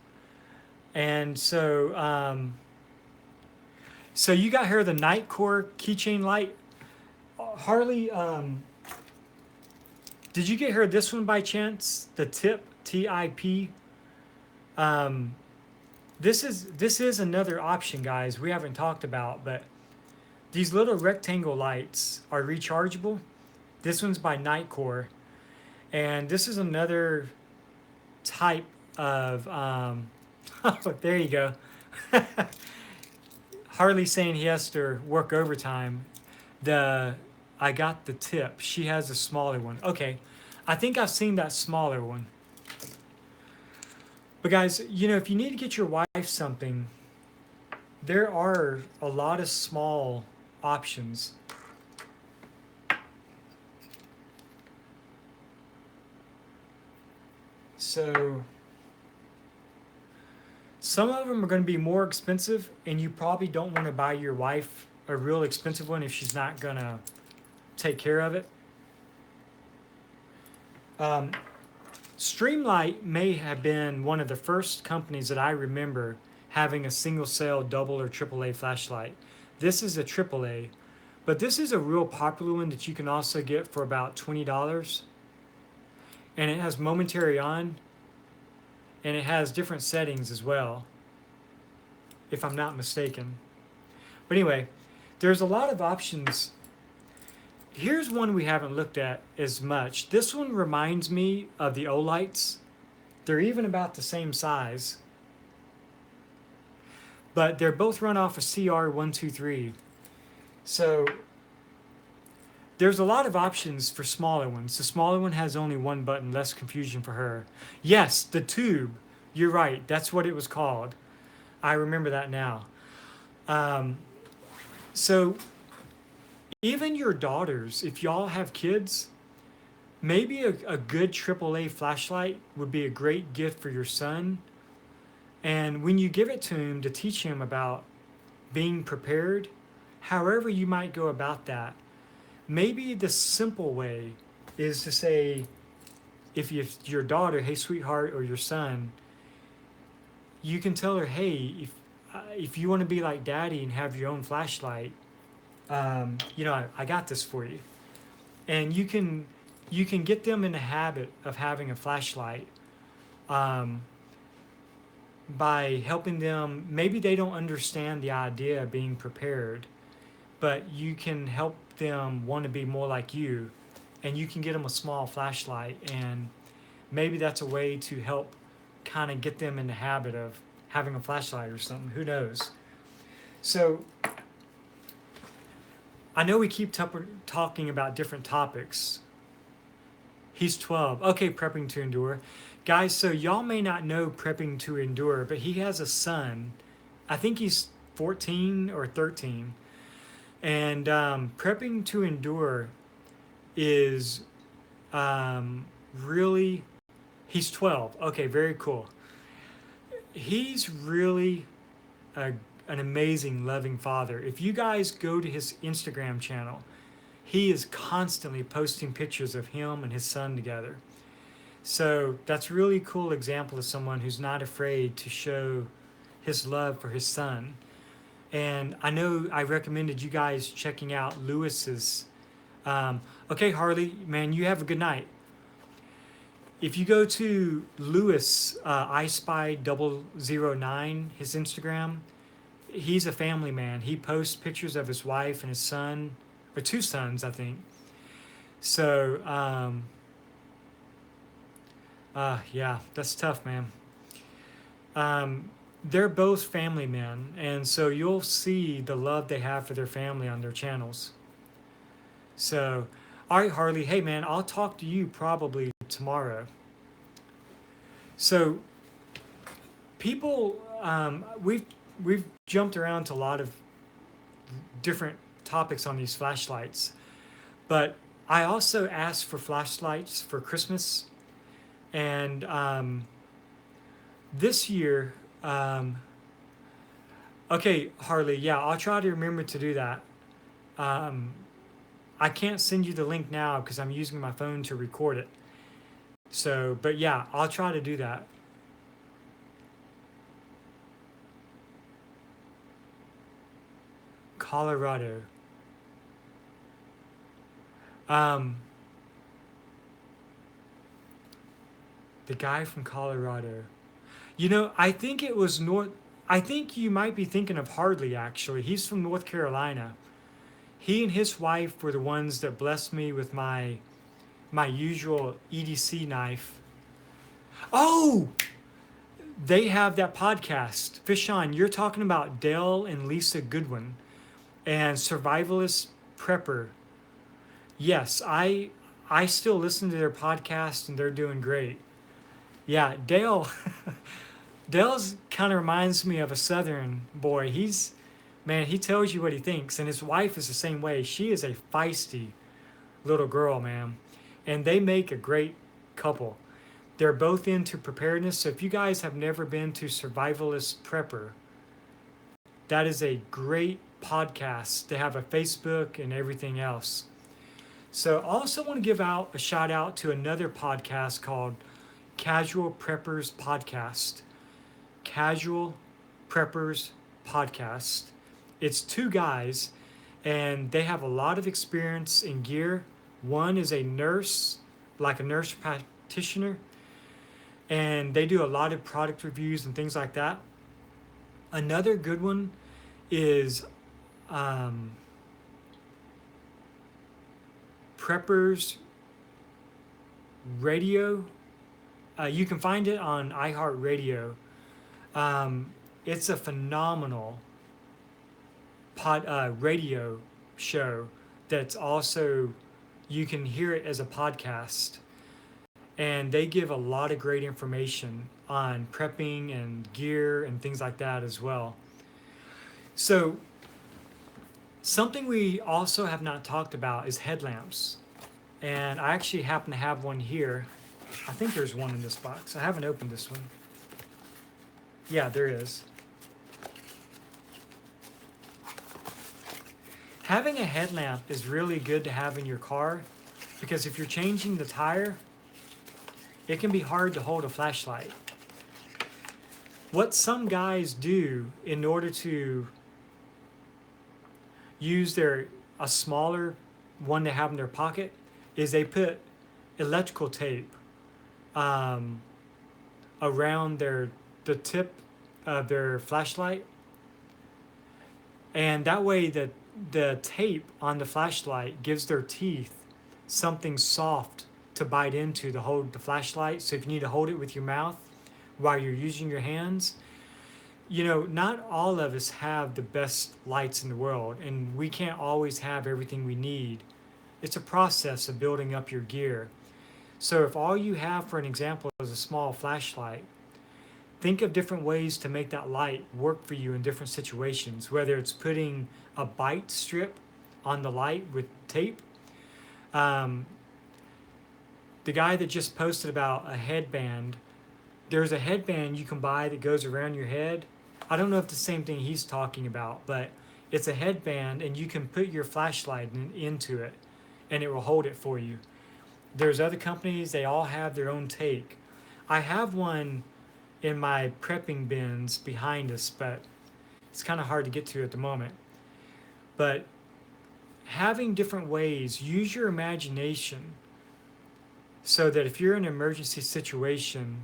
Speaker 1: And so, so you got her the Nightcore keychain light. Harley, did you get her this one by chance? The Tip, TIP. This is another option, guys, we haven't talked about, but these little rectangle lights are rechargeable. This one's by Nightcore. And this is another type of, there you go. Harley saying he has to work overtime. I got the Tip. She has a smaller one. Okay, I think I've seen that smaller one. But guys, if you need to get your wife something, there are a lot of small options. So some of them are going to be more expensive, and you probably don't want to buy your wife a real expensive one if she's not going to take care of it. Streamlight may have been one of the first companies that I remember having a single cell double or AAA flashlight. This is a AAA, but this is a real popular one that you can also get for about $20. And it has momentary on, and it has different settings as well, if I'm not mistaken. But anyway, there's a lot of options. Here's one we haven't looked at as much. This one reminds me of the Olights. They're even about the same size, but they're both run off of CR123. So there's a lot of options for smaller ones. The smaller one has only one button, less confusion for her. Yes, the Tube. You're right. That's what it was called. I remember that now. So even your daughters, if y'all have kids, maybe a good AAA flashlight would be a great gift for your son. And when you give it to him to teach him about being prepared, however you might go about that, maybe the simple way is to say, if your daughter, hey sweetheart, or your son, you can tell her, hey, if you want to be like daddy and have your own flashlight, I got this for you. And you can get them in the habit of having a flashlight by helping them. Maybe they don't understand the idea of being prepared, but you can help them want to be more like you, and you can get them a small flashlight, and maybe that's a way to help kind of get them in the habit of having a flashlight or something. Who knows? So I know we keep talking about different topics. He's 12. Okay, prepping to endure. Guys, so y'all may not know prepping to endure, but he has a son. I think he's 14 or 13. And prepping to endure is really, he's 12. Okay, very cool. He's really an amazing, loving father. If you guys go to his Instagram channel, he is constantly posting pictures of him and his son together. So that's a really cool example of someone who's not afraid to show his love for his son. And I know I recommended you guys checking out Lewis's. Okay, Harley, man, you have a good night. If you go to Lewis, I Spy 009, his Instagram, he's a family man. He posts pictures of his wife and his son, or two sons, I think. So, yeah, that's tough, man. They're both family men, and so you'll see the love they have for their family on their channels. So, all right, Harley, hey, man, I'll talk to you probably tomorrow. So, people, we've jumped around to a lot of different topics on these flashlights, but I also asked for flashlights for Christmas, and this year, okay, Harley, yeah, I'll try to remember to do that. I can't send you the link now because I'm using my phone to record it. So, but yeah, I'll try to do that. Colorado. The guy from Colorado. You know, I think it was North. I think you might be thinking of Hardley, actually. He's from North Carolina. He and his wife were the ones that blessed me with my usual EDC knife. Oh, they have that podcast. Fish on, you're talking about Dale and Lisa Goodwin and Survivalist Prepper. Yes, I still listen to their podcast and they're doing great. Yeah, Dale Dale's kind of reminds me of a southern boy. Man, he tells you what he thinks, and his wife is the same way. She is a feisty little girl, man, and they make a great couple. They're both into preparedness, so if you guys have never been to Survivalist Prepper, that is a great podcast. They have a Facebook and everything else. So I also want to give out a shout out to another podcast called Casual Preppers Podcast. Casual Preppers Podcast. It's two guys, and they have a lot of experience in gear. One is a nurse, like a nurse practitioner, and they do a lot of product reviews and things like that. Another good one is Preppers Radio. You can find it on iHeartRadio. It's a phenomenal radio show that's also, you can hear it as a podcast. And they give a lot of great information on prepping and gear and things like that as well. So, something we also have not talked about is headlamps. And I actually happen to have one here. I think there's one in this box. I haven't opened this one. Yeah, there is. Having a headlamp is really good to have in your car because if you're changing the tire, it can be hard to hold a flashlight. What some guys do in order to use a smaller one they have in their pocket is they put electrical tape around the tip of their flashlight, and that way the tape on the flashlight gives their teeth something soft to bite into to hold the flashlight. So if you need to hold it with your mouth while you're using your hands, you know, not all of us have the best lights in the world, and we can't always have everything we need. It's a process of building up your gear. So if all you have, for an example, is a small flashlight, think of different ways to make that light work for you in different situations, whether it's putting a bite strip on the light with tape. Um, the guy that just posted about a headband, there's a headband you can buy that goes around your head. I don't know if the same thing he's talking about, but it's a headband and you can put your flashlight into it and it will hold it for you. There's other companies, they all have their own take. I have one in my prepping bins behind us, but it's kind of hard to get to at the moment. But having different ways, use your imagination so that if you're in an emergency situation,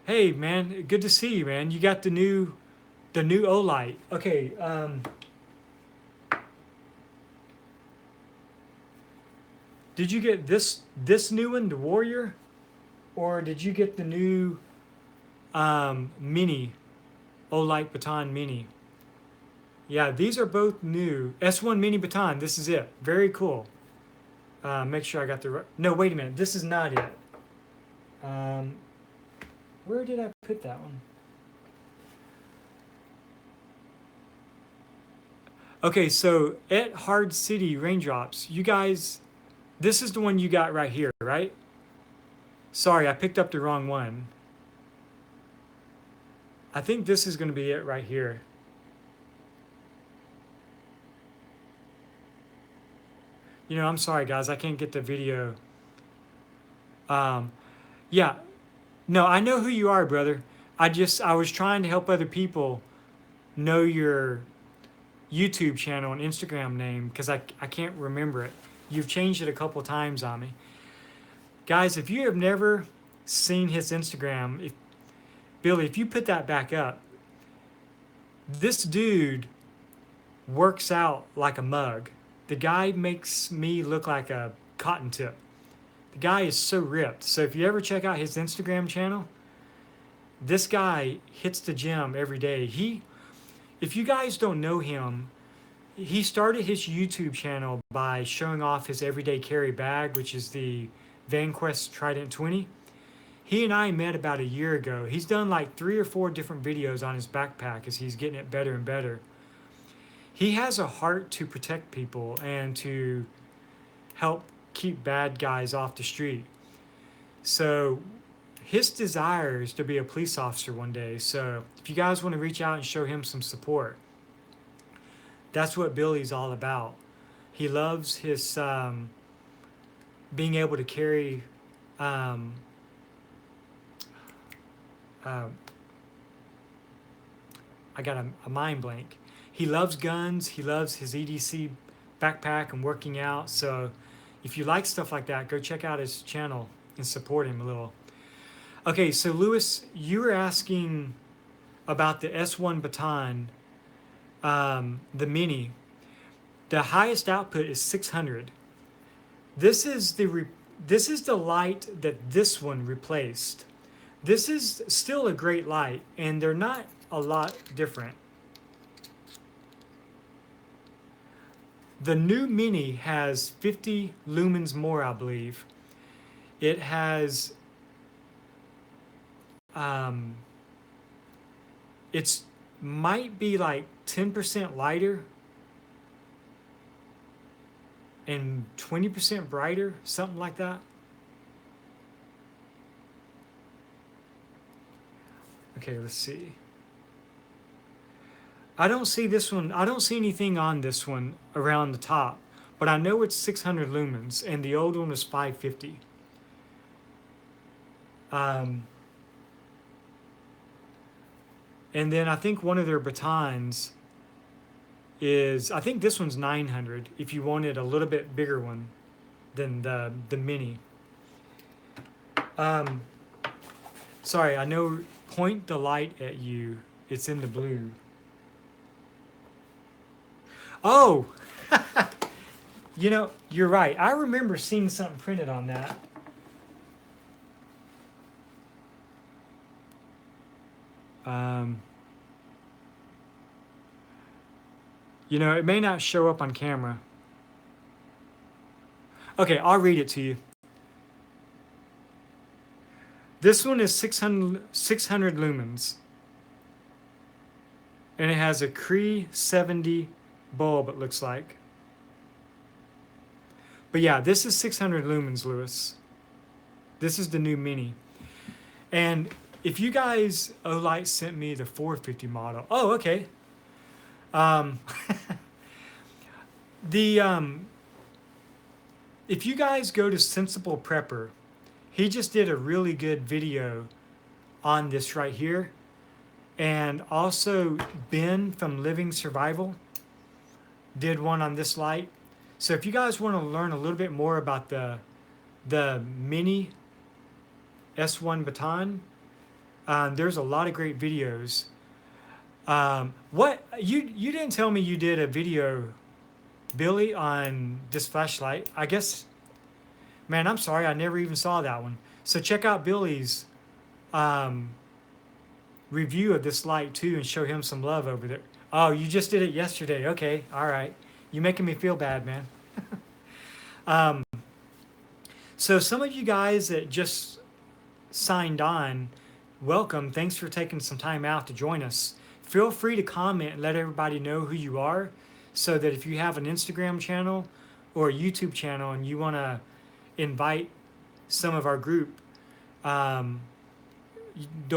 Speaker 1: hey man, good to see you, man. You got the new Olight. Okay, did you get this new one, the Warrior, or did you get the new Mini, Olight Baton Mini? Yeah, these are both new. S1 Mini Baton. This is it. Very cool. Make sure I got the right. No, wait a minute. This is not it. Where did I put that one? Okay, so at Hard City Raindrops, you guys, this is the one you got right here, right? Sorry, I picked up the wrong one. I think this is going to be it right here. You know, I'm sorry, guys. I can't get the video. Yeah. No, I know who you are, brother. I was trying to help other people know your YouTube channel and Instagram name because I can't remember it. You've changed it a couple times on me. Guys, if you have never seen his Instagram, Billy, if you put that back up, this dude works out like a mug. The guy makes me look like a cotton tip. The guy is so ripped. So if you ever check out his Instagram channel, this guy hits the gym every day. If you guys don't know him, he started his YouTube channel by showing off his everyday carry bag, which is the VanQuest Trident 20. He and I met about a year ago. He's done like 3 or 4 different videos on his backpack as he's getting it better and better. He has a heart to protect people and to help keep bad guys off the street. So his desire is to be a police officer one day. So if you guys want to reach out and show him some support, that's what Billy's all about. He loves his being able to carry I got a mind blank. He loves guns. He loves his EDC backpack and working out. So if you like stuff like that, go check out his channel and support him a little. Okay, so Lewis, you were asking about the S1 Baton, the Mini. The highest output is 600. This is the light that this one replaced. This is still a great light, and they're not a lot different. The new Mini has 50 lumens more, I believe. It has, it's might be like 10% lighter and 20% brighter, something like that. Okay, let's see. I don't see this one. I don't see anything on this one around the top, but I know it's 600 lumens, and the old one was 550. And then I think one of their batons is, I think this one's 900 if you wanted a little bit bigger one than the Mini. Sorry, I know, point the light at you. It's in the blue. Oh, you know, you're right. I remember seeing something printed on that. Um, it may not show up on camera. Okay, I'll read it to you. This one is 600 lumens, and it has a Cree 70 bulb, it looks like. But yeah, this is 600 lumens, Lewis. This is the new Mini. And if you guys, Olight sent me the 450 model. Oh, okay. Um, the if you guys go to Sensible Prepper, he just did a really good video on this right here. And also Ben from Living Survival did one on this light. So if you guys want to learn a little bit more about the Mini S1 baton, there's a lot of great videos. What you didn't tell me you did a video, Billy, on this flashlight. I guess, man, I'm sorry, I never even saw that one. So check out Billy's review of this light too, and show him some love over there. Oh, you just did it yesterday. Okay, all right. You're making me feel bad, man. So some of you guys that just signed on, welcome. Thanks for taking some time out to join us. Feel free to comment and let everybody know who you are, so that if you have an Instagram channel or a YouTube channel and you want to invite some of our group, they'll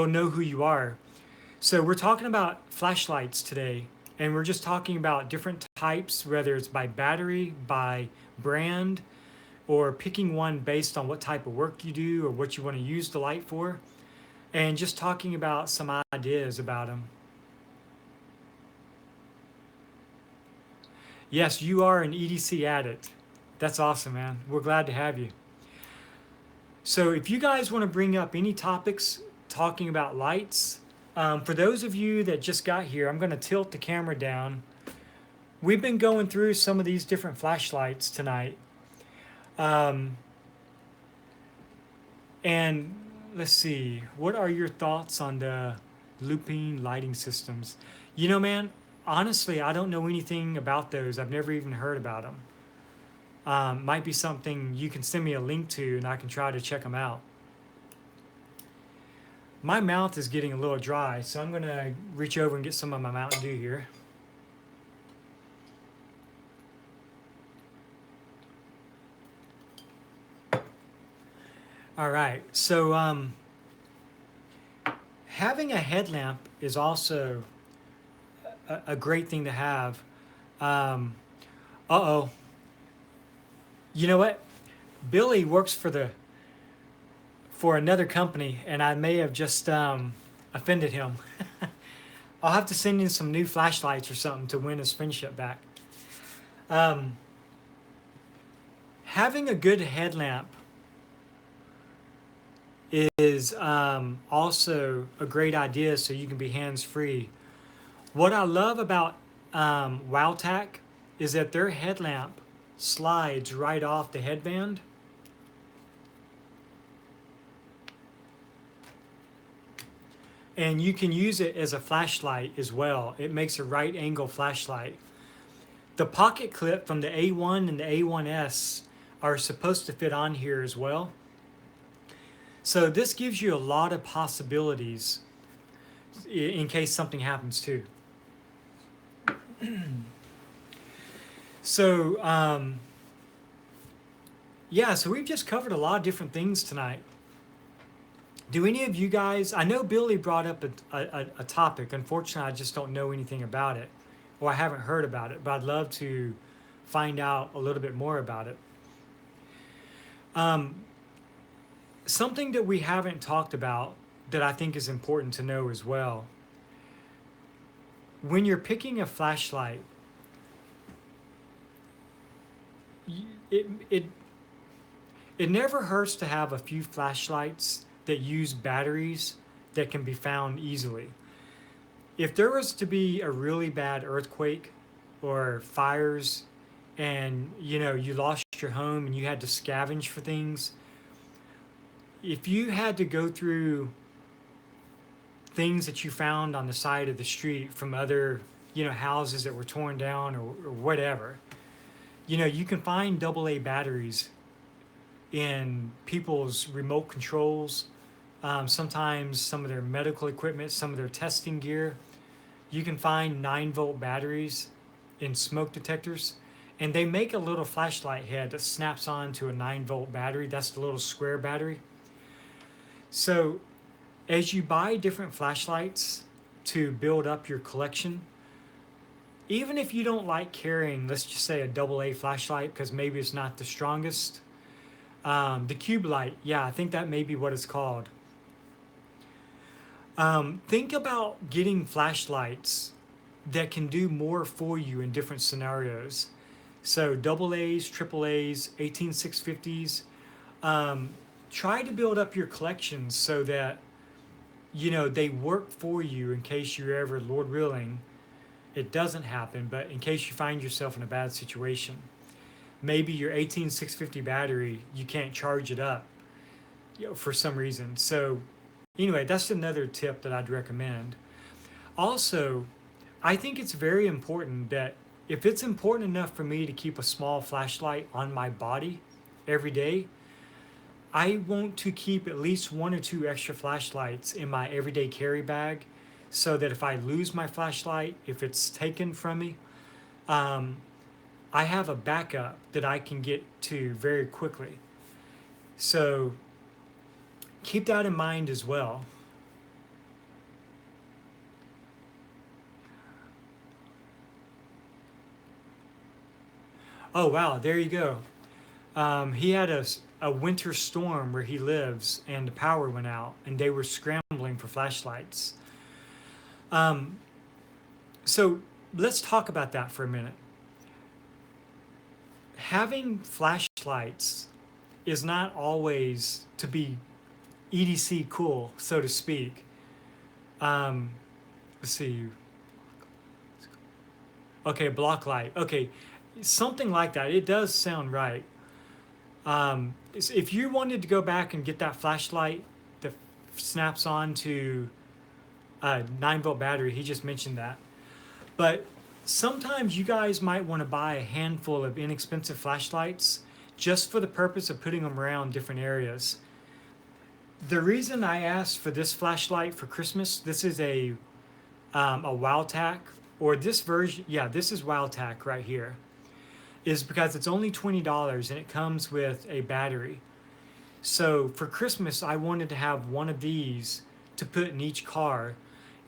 Speaker 1: know who you are. So we're talking about flashlights today, and we're just talking about different types, whether it's by battery, by brand, or picking one based on what type of work you do or what you want to use the light for, and just talking about some ideas about them. Yes, you are an EDC addict. That's awesome, man. We're glad to have you. So if you guys want to bring up any topics talking about lights, for those of you that just got here, I'm going to tilt the camera down. We've been going through some of these different flashlights tonight. And let's see, what are your thoughts on the looping lighting systems? Man, honestly, I don't know anything about those. I've never even heard about them. Might be something you can send me a link to, and I can try to check them out. My mouth is getting a little dry, so I'm going to reach over and get some of my Mountain Dew here. All right, so having a headlamp is also a great thing to have. Uh-oh. You know what? Billy works for another company, and I may have just offended him. I'll have to send in some new flashlights or something to win his friendship back. Having a good headlamp is also a great idea, so you can be hands-free. What I love about WowTac is that their headlamp slides right off the headband. And you can use it as a flashlight as well. It makes a right angle flashlight. The pocket clip from the A1 and the A1S are supposed to fit on here as well. So this gives you a lot of possibilities in case something happens too. So, yeah, so we've just covered a lot of different things tonight. Do any of you guys, I know Billy brought up a topic. Unfortunately, I just don't know anything about it, or I haven't heard about it, but I'd love to find out a little bit more about it. Something that we haven't talked about that I think is important to know as well. When you're picking a flashlight, it never hurts to have a few flashlights that use batteries that can be found easily. If there was to be a really bad earthquake or fires, and you lost your home and you had to scavenge for things, if you had to go through things that you found on the side of the street from other, houses that were torn down or whatever. You can find AA batteries in people's remote controls, sometimes some of their medical equipment, some of their testing gear. You can find 9-volt batteries in smoke detectors. And they make a little flashlight head that snaps on to a 9-volt battery. That's the little square battery. So as you buy different flashlights to build up your collection, even if you don't like carrying, let's just say a AA flashlight, because maybe it's not the strongest, the cube light, yeah, I think that may be what it's called. Think about getting flashlights that can do more for you in different scenarios. So AA's, AAA's, 18650s. Try to build up your collections so that they work for you in case you're ever, Lord willing, it doesn't happen, but in case you find yourself in a bad situation. Maybe your 18650 battery, you can't charge it up for some reason. So anyway, that's another tip that I'd recommend. Also, I think it's very important that if it's important enough for me to keep a small flashlight on my body every day, I want to keep at least 1 or 2 extra flashlights in my everyday carry bag so that if I lose my flashlight, if it's taken from me, I have a backup that I can get to very quickly. So keep that in mind as well. Oh, wow, there you go. He had a winter storm where he lives, and the power went out, and they were scrambling for flashlights. So let's talk about that for a minute. Having flashlights is not always to be EDC cool, so to speak. Let's see. Okay, block light. Okay, something like that. It does sound right. If you wanted to go back and get that flashlight that snaps on to a 9-volt battery, he just mentioned that. But sometimes you guys might want to buy a handful of inexpensive flashlights just for the purpose of putting them around different areas. The reason I asked for this flashlight for Christmas, this is a WowTac, or this version, yeah, this is WowTac right here, is because it's only $20 and it comes with a battery. So for Christmas, I wanted to have one of these to put in each car,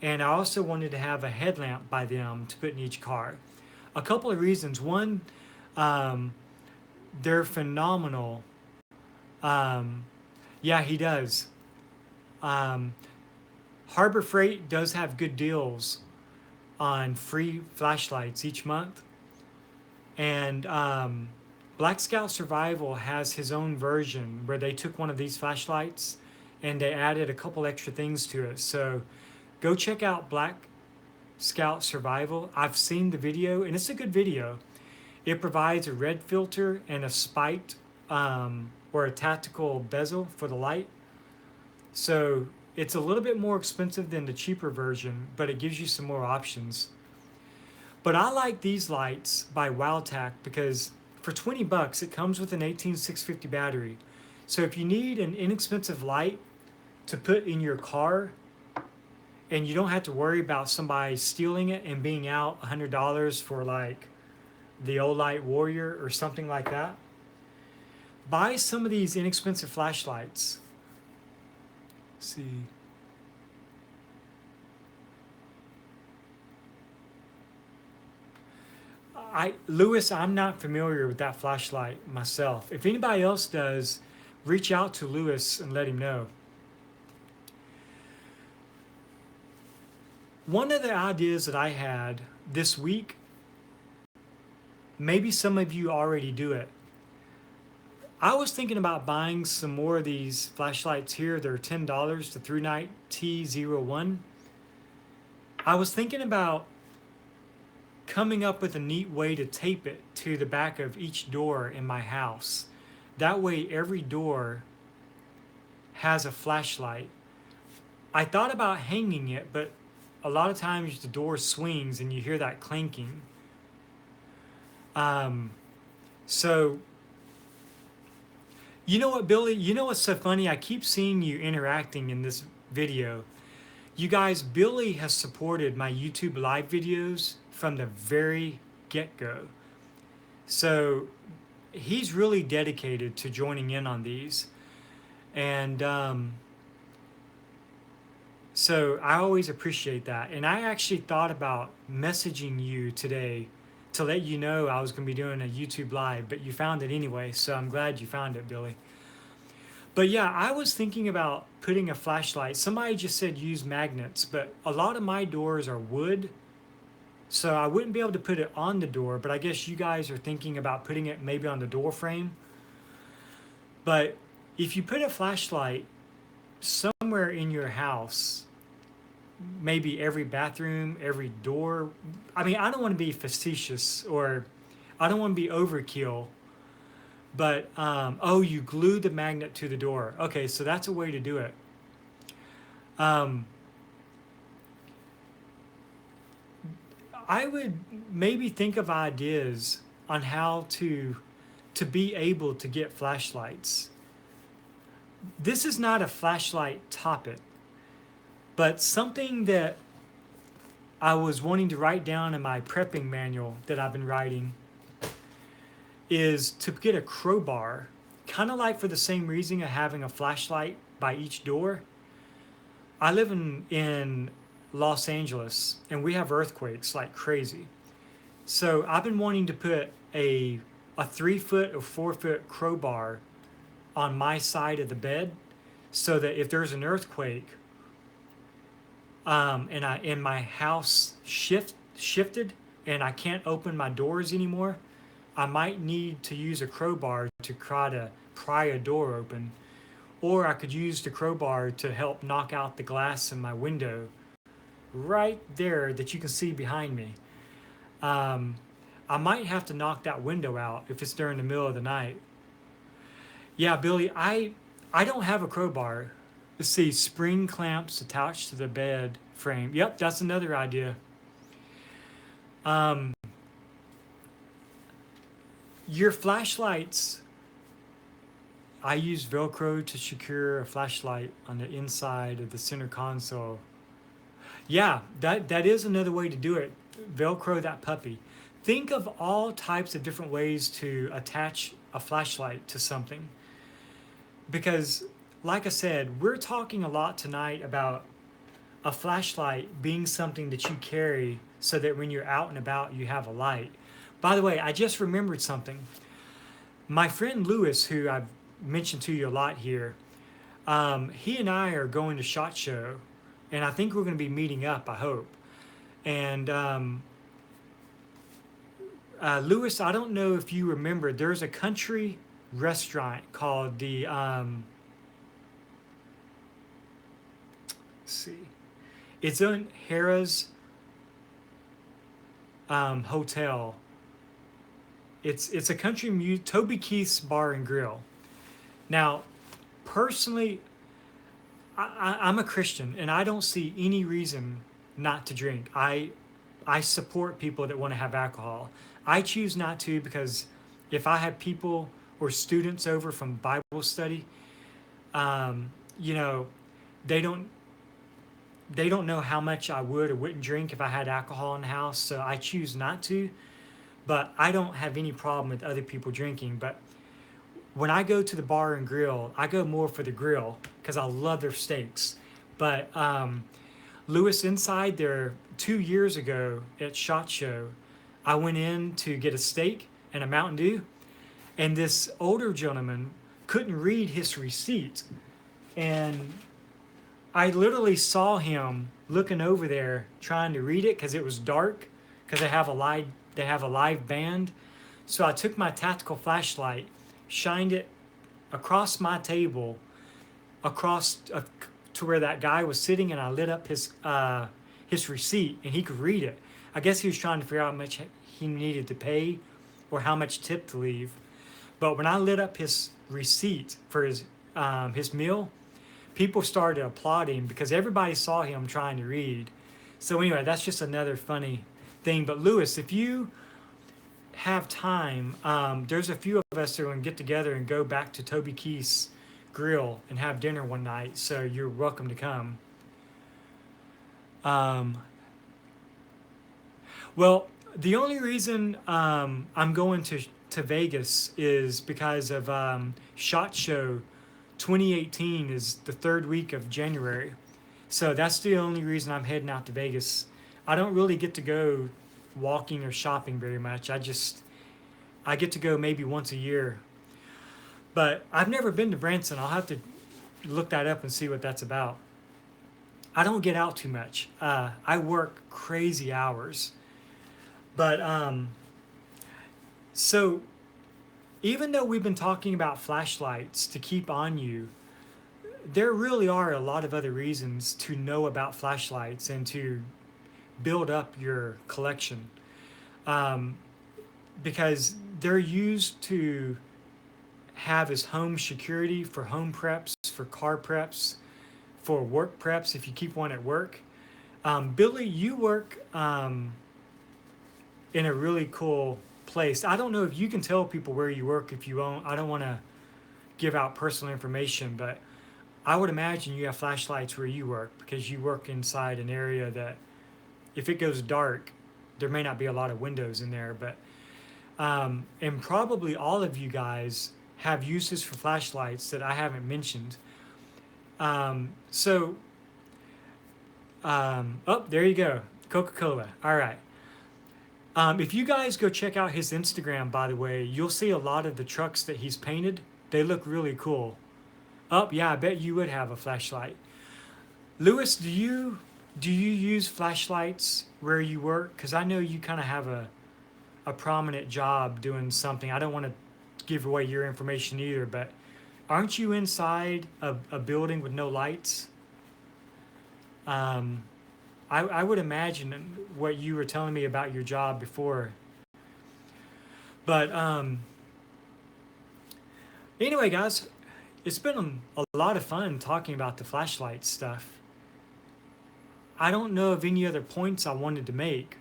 Speaker 1: and I also wanted to have a headlamp by them to put in each car. A couple of reasons. One, they're phenomenal. Yeah, he does. Harbor Freight does have good deals on free flashlights each month. And Black Scout Survival has his own version where they took one of these flashlights and they added a couple extra things to it. So go check out Black Scout Survival. I've seen the video and it's a good video. It provides a red filter and a spiked or a tactical bezel for the light. So it's a little bit more expensive than the cheaper version, but it gives you some more options. But I like these lights by WowTac because for 20 bucks, it comes with an 18650 battery. So if you need an inexpensive light to put in your car and you don't have to worry about somebody stealing it and being out $100 for like the Olight Warrior or something like that, buy some of these inexpensive flashlights. Let's see. Lewis, I'm not familiar with that flashlight myself. If anybody else does, reach out to Lewis and let him know. One of the ideas that I had this week, maybe some of you already do it. I was thinking about buying some more of these flashlights here. They're $10, the Through Night T01. I was thinking about coming up with a neat way to tape it to the back of each door in my house. That way every door has a flashlight. I thought about hanging it, but a lot of times the door swings and you hear that clanking. Um, so, you know what, Billy? You know what's so funny? I keep seeing you interacting in this video. You guys, Billy has supported my YouTube live videos from the very get-go. So he's really dedicated to joining in on these. And so I always appreciate that. And I actually thought about messaging you today to let you know I was going to be doing a YouTube live, but you found it anyway. So I'm glad you found it, Billy. But yeah, I was thinking about putting a flashlight. Somebody just said use magnets, but a lot of my doors are wood. So I wouldn't be able to put it on the door, but I guess you guys are thinking about putting it maybe on the door frame. But if you put a flashlight somewhere in your house, maybe every bathroom, every door. I mean, I don't want to be facetious or I don't want to be overkill, but oh, you glue the magnet to the door. Okay, so that's a way to do it. I would maybe think of ideas on how to be able to get flashlights. This is not a flashlight topic, but something that I was wanting to write down in my prepping manual that I've been writing is to get a crowbar, kind of like for the same reason of having a flashlight by each door. I live in Los Angeles and we have earthquakes like crazy. So I've been wanting to put a 3-foot or 4-foot crowbar on my side of the bed so that if there's an earthquake and my house shifted and I can't open my doors anymore, I might need to use a crowbar to try to pry a door open, or I could use the crowbar to help knock out the glass in my window right there that you can see behind me. I might have to knock that window out if it's during the middle of the night. Yeah, Billy, I don't have a crowbar. Let's see, spring clamps attached to the bed frame. Yep, that's another idea. Your flashlights, I use Velcro to secure a flashlight on the inside of the center console. Yeah, that is another way to do it. Velcro that puppy. Think of all types of different ways to attach a flashlight to something. Because, like I said, we're talking a lot tonight about a flashlight being something that you carry so that when you're out and about, you have a light. By the way, I just remembered something. My friend Lewis, who I've mentioned to you a lot here, he and I are going to SHOT Show, and I think we're going to be meeting up, I hope. And Lewis, I don't know if you remember, there's a country restaurant called the, let's see, it's in Harrah's Hotel. It's a country Toby Keith's Bar and Grill. Now, personally, I'm a Christian and I don't see any reason not to drink. I support people that want to have alcohol. I choose not to because if I have people or students over from Bible study, you know, they don't know how much I would or wouldn't drink if I had alcohol in the house, so I choose not to. But I don't have any problem with other people drinking. But when I go to the bar and grill, I go more for the grill because I love their steaks. But Lewis, inside there 2 years ago at SHOT Show, I went in to get a steak and a Mountain Dew, and this older gentleman couldn't read his receipt. And I literally saw him looking over there trying to read it because it was dark because they have a live band. So I took my tactical flashlight, shined it across my table, across to where that guy was sitting, and I lit up his receipt, and he could read it. I guess he was trying to figure out how much he needed to pay or how much tip to leave. But when I lit up his receipt for his meal, people started applauding because everybody saw him trying to read. So anyway, that's just another funny thing. But Lewis, if you have time, there's a few of us that are going to get together and go back to Toby Keith's grill and have dinner one night. So you're welcome to come. Um, well, the only reason I'm going to Vegas is because of SHOT Show 2018 is the third week of January. So that's the only reason I'm heading out to Vegas. I don't really get to go walking or shopping very much. I get to go maybe once a year. But I've never been to Branson. I'll have to look that up and see what that's about. I don't get out too much. I work crazy hours. But so even though we've been talking about flashlights to keep on you, there really are a lot of other reasons to know about flashlights and to build up your collection, because they're used to have as home security for home preps, for car preps, for work preps if you keep one at work. Billy, you work in a really cool place. I don't know if you can tell people where you work if you won't. I don't want to give out personal information, but I would imagine you have flashlights where you work because you work inside an area that if it goes dark, there may not be a lot of windows in there, but and probably all of you guys have uses for flashlights that I haven't mentioned. So, oh, there you go. Coca-Cola. All right. If you guys go check out his Instagram, by the way, you'll see a lot of the trucks that he's painted. They look really cool. Oh, yeah, I bet you would have a flashlight. Lewis, do you use flashlights where you work? Because I know you kind of have a prominent job doing something. I don't want to give away your information either, but aren't you inside a building with no lights? I would imagine what you were telling me about your job before. But anyway, guys, it's been a lot of fun talking about the flashlight stuff. I don't know of any other points I wanted to make,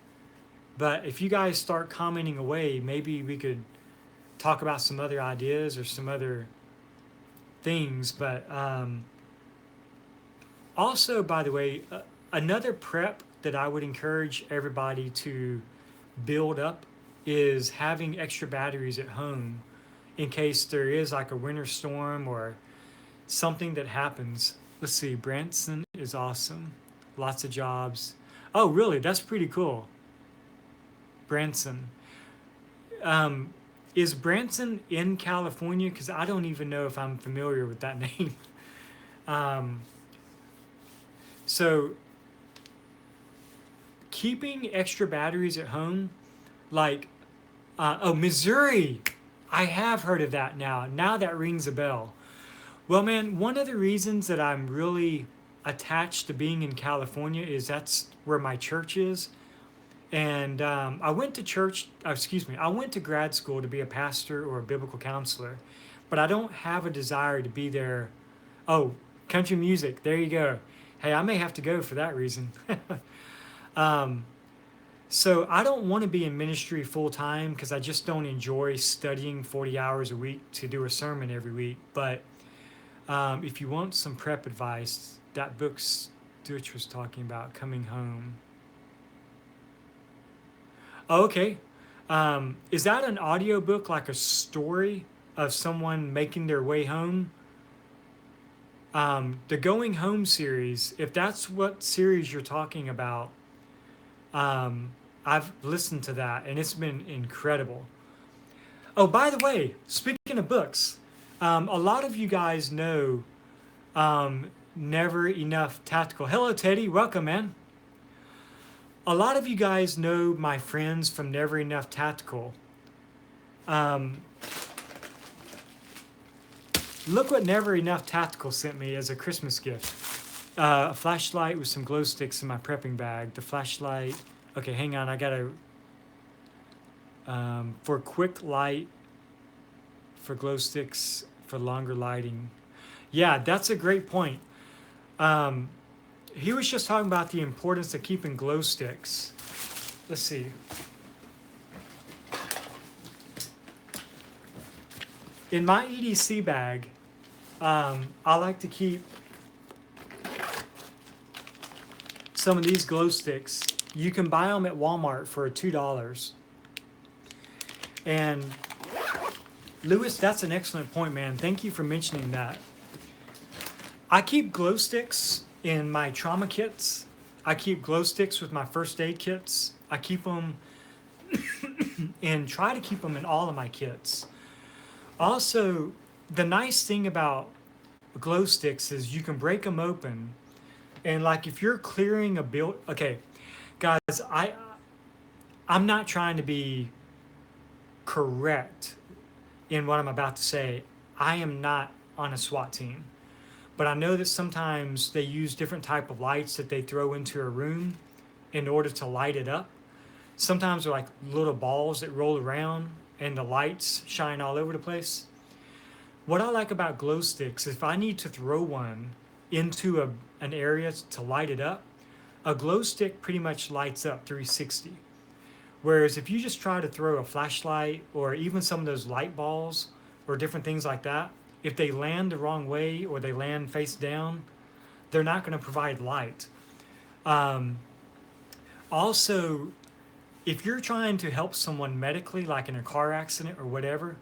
Speaker 1: but if you guys start commenting away, maybe we could talk about some other ideas or some other things. But also, by the way, another prep that I would encourage everybody to build up is having extra batteries at home in case there is like a winter storm or something that happens. Let's see, Branson is awesome. Lots of jobs. Oh, really? That's pretty cool. Branson. Is Branson in California? Because I don't even know if I'm familiar with that name. So keeping extra batteries at home, like, oh, Missouri. I have heard of that now. Now that rings a bell. Well, man, one of the reasons that I'm really attached to being in California is that's where my church is. And I went to grad school to be a pastor or a biblical counselor, but I don't have a desire to be there. Oh, country music. There you go. Hey, I may have to go for that reason. So I don't want to be in ministry full time because I just don't enjoy studying 40 hours a week to do a sermon every week. But if you want some prep advice, that book Stitch was talking about, Coming Home. Oh, okay. Is that an audio book, like a story of someone making their way home? The Going Home series, if that's what series you're talking about, I've listened to that and it's been incredible. Oh, by the way, speaking of books, a lot of you guys know Never Enough Tactical. Hello, Teddy. Welcome, man. A lot of you guys know my friends from Never Enough Tactical. Look what Never Enough Tactical sent me as a Christmas gift. A flashlight with some glow sticks in my prepping bag. The flashlight. Okay, hang on. I gotta. For quick light, for glow sticks, for longer lighting. Yeah, that's a great point. Um, he was just talking about the importance of keeping glow sticks. Let's see. In my EDC bag, I like to keep some of these glow sticks. You can buy them at Walmart for $2. And Lewis, that's an excellent point, man. Thank you for mentioning that. I keep glow sticks in my trauma kits. I keep glow sticks with my first aid kits. I keep them and try to keep them in all of my kits. Also, the nice thing about glow sticks is you can break them open, and like if you're clearing a build, okay, guys, I'm not trying to be correct in what I'm about to say. I am not on a SWAT team, but I know that sometimes they use different type of lights that they throw into a room in order to light it up. Sometimes they're like little balls that roll around and the lights shine all over the place. What I like about glow sticks, if I need to throw one into an area to light it up, a glow stick pretty much lights up 360. Whereas if you just try to throw a flashlight or even some of those light balls or different things like that, if they land the wrong way or they land face down, they're not going to provide light. Also, if you're trying to help someone medically, like in a car accident or whatever,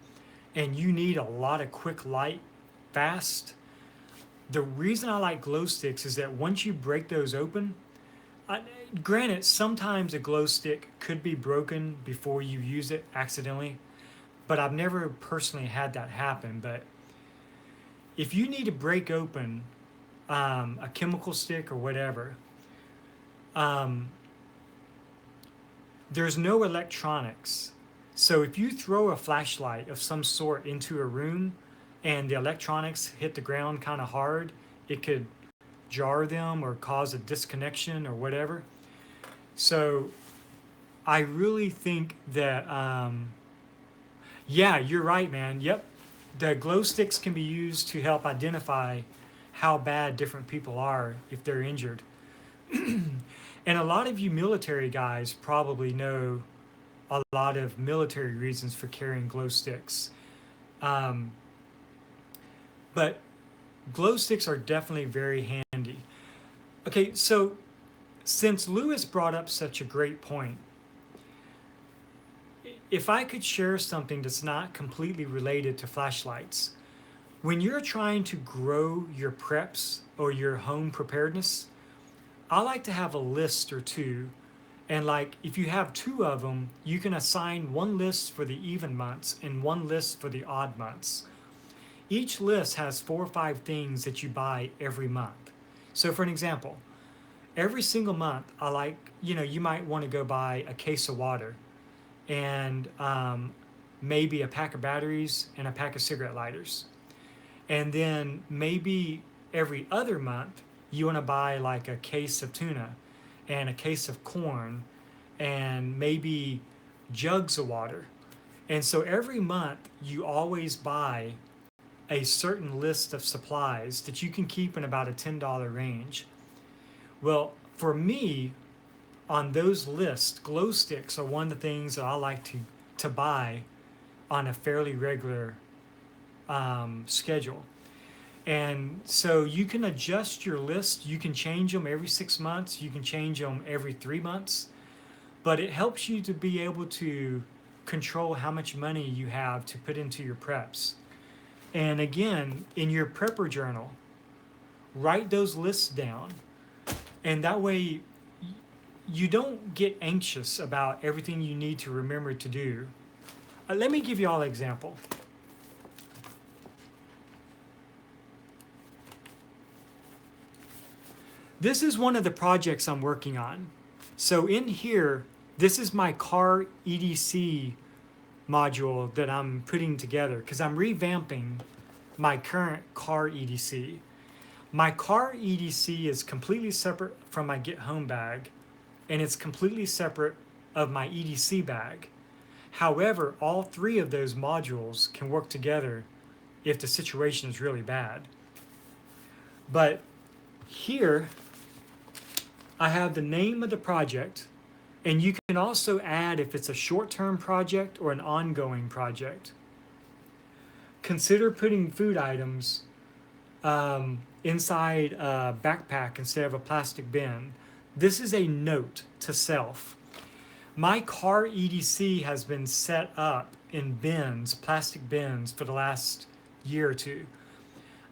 Speaker 1: and you need a lot of quick light fast, the reason I like glow sticks is that once you break those open, granted, sometimes a glow stick could be broken before you use it accidentally, but I've never personally had that happen. But if you need to break open a chemical stick or whatever, there's no electronics. So if you throw a flashlight of some sort into a room and the electronics hit the ground kind of hard, it could jar them or cause a disconnection or whatever. So I really think that, yeah, you're right, man. Yep. The glow sticks can be used to help identify how bad different people are if they're injured. And a lot of you military guys probably know a lot of military reasons for carrying glow sticks. But glow sticks are definitely very handy. Okay, so since Lewis brought up such a great point, if I could share something that's not completely related to flashlights, when you're trying to grow your preps or your home preparedness, I like to have a list or two. And like if you have two of them, you can assign one list for the even months and one list for the odd months. Each list has 4 or 5 things that you buy every month. So for an example, every single month, I like, you might want to go buy a case of water and maybe a pack of batteries and a pack of cigarette lighters. And then maybe every other month, you want to buy like a case of tuna and a case of corn and maybe jugs of water. And so every month, you always buy a certain list of supplies that you can keep in about a $10 range. Well, for me, on those lists, glow sticks are one of the things that I like to buy on a fairly regular schedule. And so you can adjust your list. You can change them every 6 months. You can change them every 3 months. But it helps you to be able to control how much money you have to put into your preps. And again, in your prepper journal, write those lists down. And that way, you don't get anxious about everything you need to remember to do. Let me give you all an example. This is one of the projects I'm working on. So in here, this is my car EDC module that I'm putting together because I'm revamping my current car EDC. My car EDC is completely separate from my Get Home bag, and it's completely separate of my EDC bag. However, all 3 of those modules can work together if the situation is really bad. But here I have the name of the project, and you can also add if it's a short-term project or an ongoing project. Consider putting food items inside a backpack instead of a plastic bin. This is a note to self. My car EDC has been set up in bins, plastic bins, for the last year or two.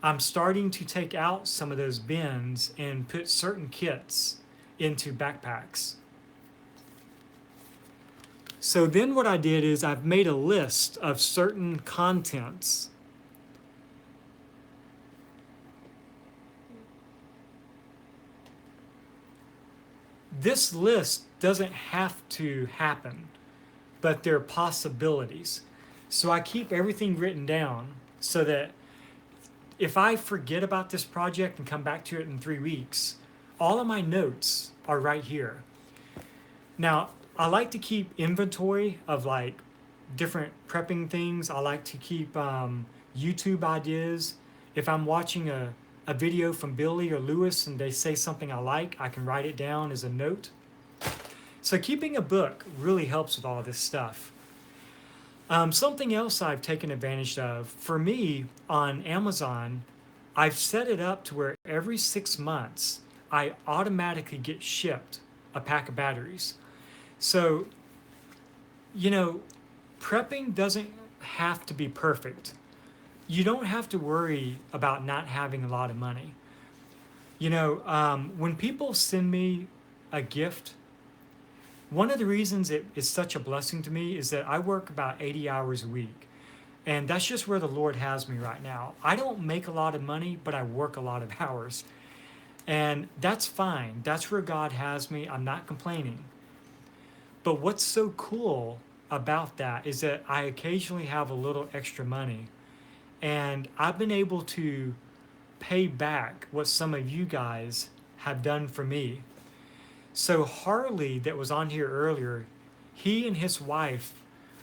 Speaker 1: I'm starting to take out some of those bins and put certain kits into backpacks. So then what I did is I've made a list of certain contents. This list doesn't have to happen, but there are possibilities. So I keep everything written down so that if I forget about this project and come back to it in 3 weeks, all of my notes are right here. Now, I like to keep inventory of like different prepping things. I like to keep YouTube ideas. If I'm watching a video from Billy or Lewis and they say something I like, I can write it down as a note. So keeping a book really helps with all this stuff. Something else I've taken advantage of, for me on Amazon, I've set it up to where every 6 months I automatically get shipped a pack of batteries. So, prepping doesn't have to be perfect. You don't have to worry about not having a lot of money. When people send me a gift, one of the reasons it is such a blessing to me is that I work about 80 hours a week. And that's just where the Lord has me right now. I don't make a lot of money, but I work a lot of hours. And that's fine. That's where God has me. I'm not complaining. But what's so cool about that is that I occasionally have a little extra money. And I've been able to pay back what some of you guys have done for me. So Harley, that was on here earlier, he and his wife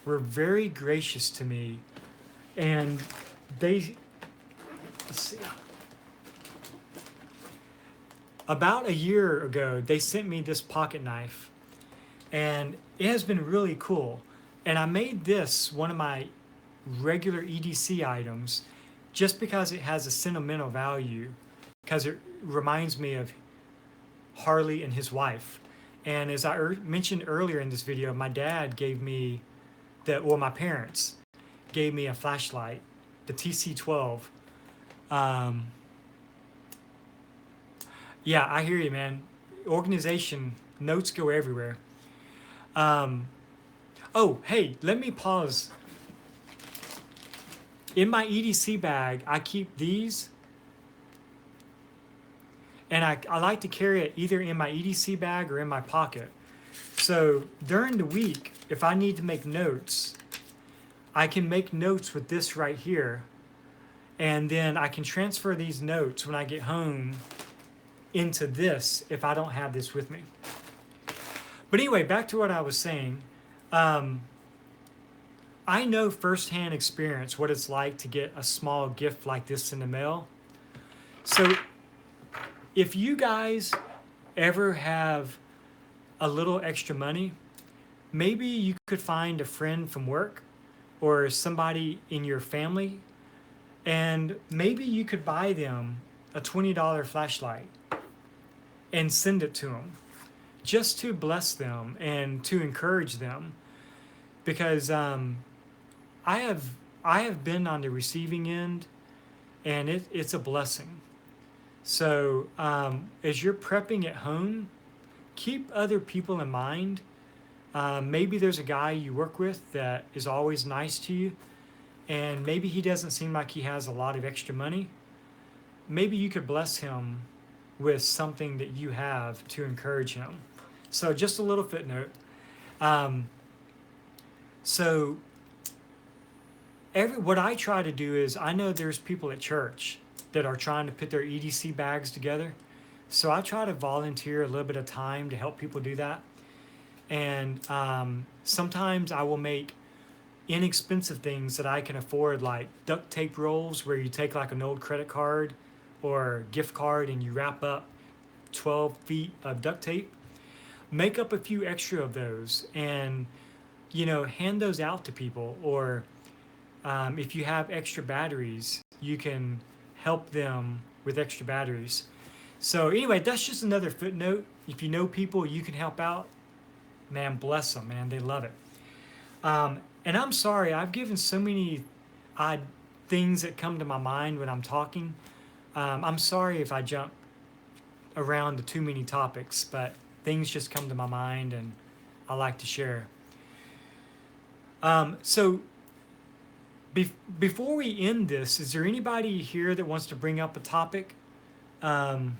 Speaker 1: were very gracious to me. And let's see. About a year ago, they sent me this pocket knife. And it has been really cool. And I made this one of my regular EDC items just because it has a sentimental value, because it reminds me of Harley and his wife. And as I mentioned earlier in this video, my dad gave me my parents gave me a flashlight, the TC12. Yeah, I hear you, man. Organization, notes go everywhere. Oh, hey, let me pause. In my EDC bag, I keep these. And I like to carry it either in my EDC bag or in my pocket. So during the week, if I need to make notes, I can make notes with this right here. And then I can transfer these notes when I get home into this if I don't have this with me. But anyway, back to what I was saying. I know firsthand experience what it's like to get a small gift like this in the mail. So if you guys ever have a little extra money, maybe you could find a friend from work or somebody in your family, and maybe you could buy them a $20 flashlight and send it to them just to bless them and to encourage them. Because I have been on the receiving end, and it's a blessing. So as you're prepping at home, keep other people in mind. Maybe there's a guy you work with that is always nice to you, and maybe he doesn't seem like he has a lot of extra money. Maybe you could bless him with something that you have to encourage him. So just a little footnote. So what I try to do is, I know there's people at church that are trying to put their EDC bags together. So I try to volunteer a little bit of time to help people do that. And sometimes I will make inexpensive things that I can afford, like duct tape rolls, where you take like an old credit card or gift card and you wrap up 12 feet of duct tape, make up a few extra of those and, hand those out to people. Or if you have extra batteries, you can help them with extra batteries. So anyway, that's just another footnote. If you know people you can help out, man, bless them, man. They love it. And I'm sorry, I've given so many odd things that come to my mind when I'm talking. I'm sorry if I jump around to too many topics, but things just come to my mind and I like to share. So before we end this, is there anybody here that wants to bring up a topic? I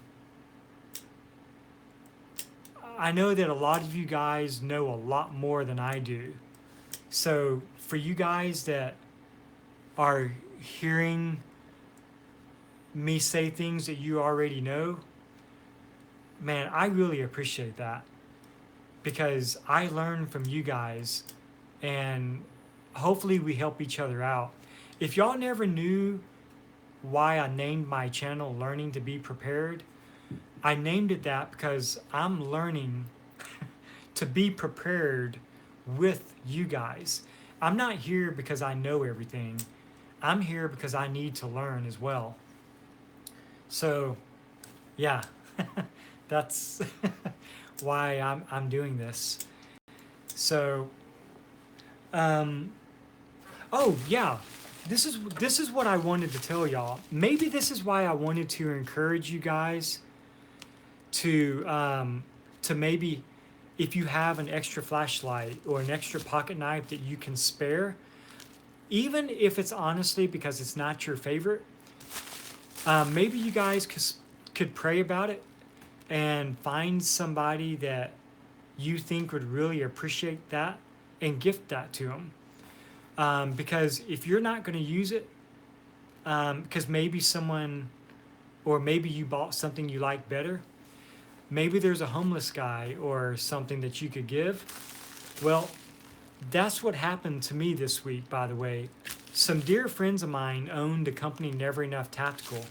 Speaker 1: know that a lot of you guys know a lot more than I do. So for you guys that are hearing me say things that you already know, man, I really appreciate that, because I learn from you guys and hopefully we help each other out. If y'all never knew why I named my channel Learning to Be Prepared, I named it that because I'm learning to be prepared with you guys. I'm not here because I know everything. I'm here because I need to learn as well. So, yeah, that's why I'm doing this. So, oh yeah, this is what I wanted to tell y'all. Maybe this is why I wanted to encourage you guys to maybe, if you have an extra flashlight or an extra pocket knife that you can spare, even if it's honestly because it's not your favorite, maybe you guys could pray about it and find somebody that you think would really appreciate that and gift that to them. Because if you're not going to use it, because maybe someone, or maybe you bought something you like better, maybe there's a homeless guy or something that you could give. Well, that's what happened to me this week, by the way. Some dear friends of mine owned a company, Never Enough Tactical,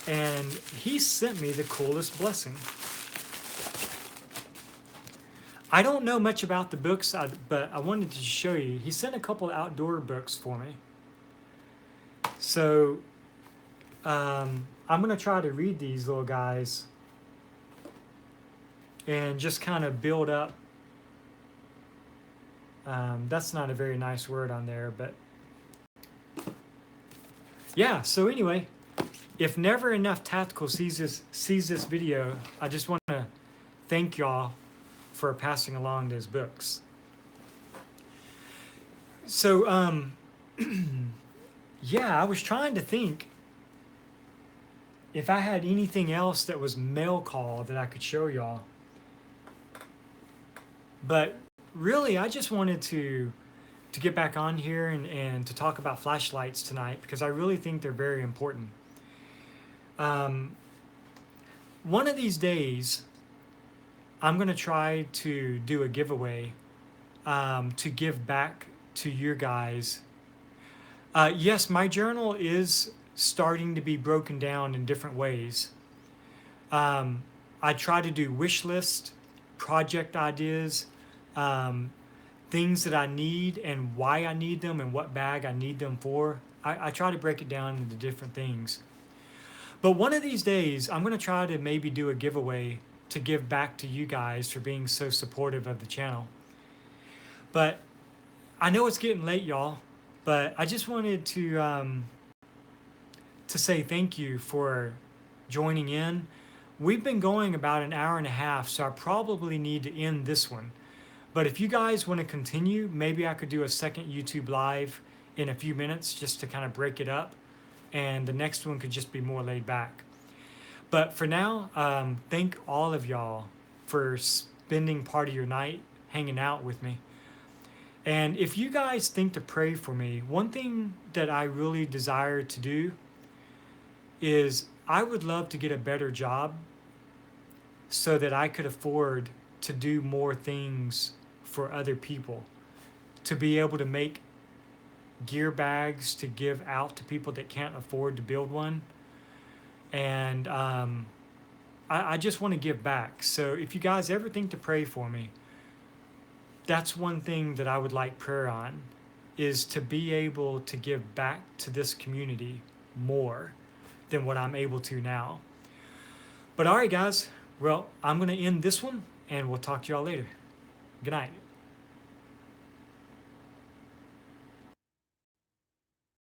Speaker 1: and he sent me the coolest blessing. I don't know much about the books, but I wanted to show you. He sent a couple outdoor books for me. So I'm going to try to read these little guys and just kind of build up. That's not a very nice word on there, but yeah. So anyway, if Never Enough Tactical sees this video, I just want to thank y'all for passing along those books. So yeah, I was trying to think if I had anything else that was mail call that I could show y'all. But really, I just wanted to get back on here and to talk about flashlights tonight, because I really think they're very important. One of these days, I'm going to try to do a giveaway to give back to you guys. Yes, my journal is starting to be broken down in different ways. I try to do wish list, project ideas, things that I need and why I need them and what bag I need them for. I try to break it down into different things. But one of these days, I'm going to try to maybe do a giveaway to give back to you guys for being so supportive of the channel. But I know it's getting late, y'all, but I just wanted to say thank you for joining in. We've been going about an hour and a half, so I probably need to end this one. But if you guys want to continue, maybe I could do a second YouTube live in a few minutes just to kind of break it up. And the next one could just be more laid back. But for now, thank all of y'all for spending part of your night hanging out with me. And if you guys think to pray for me, one thing that I really desire to do is I would love to get a better job so that I could afford to do more things for other people, to be able to make gear bags to give out to people that can't afford to build one, And I just want to give back. So if you guys ever think to pray for me, that's one thing that I would like prayer on, is to be able to give back to this community more than what I'm able to now. But all right, guys, well, I'm going to end this one, and we'll talk to y'all later. Good night.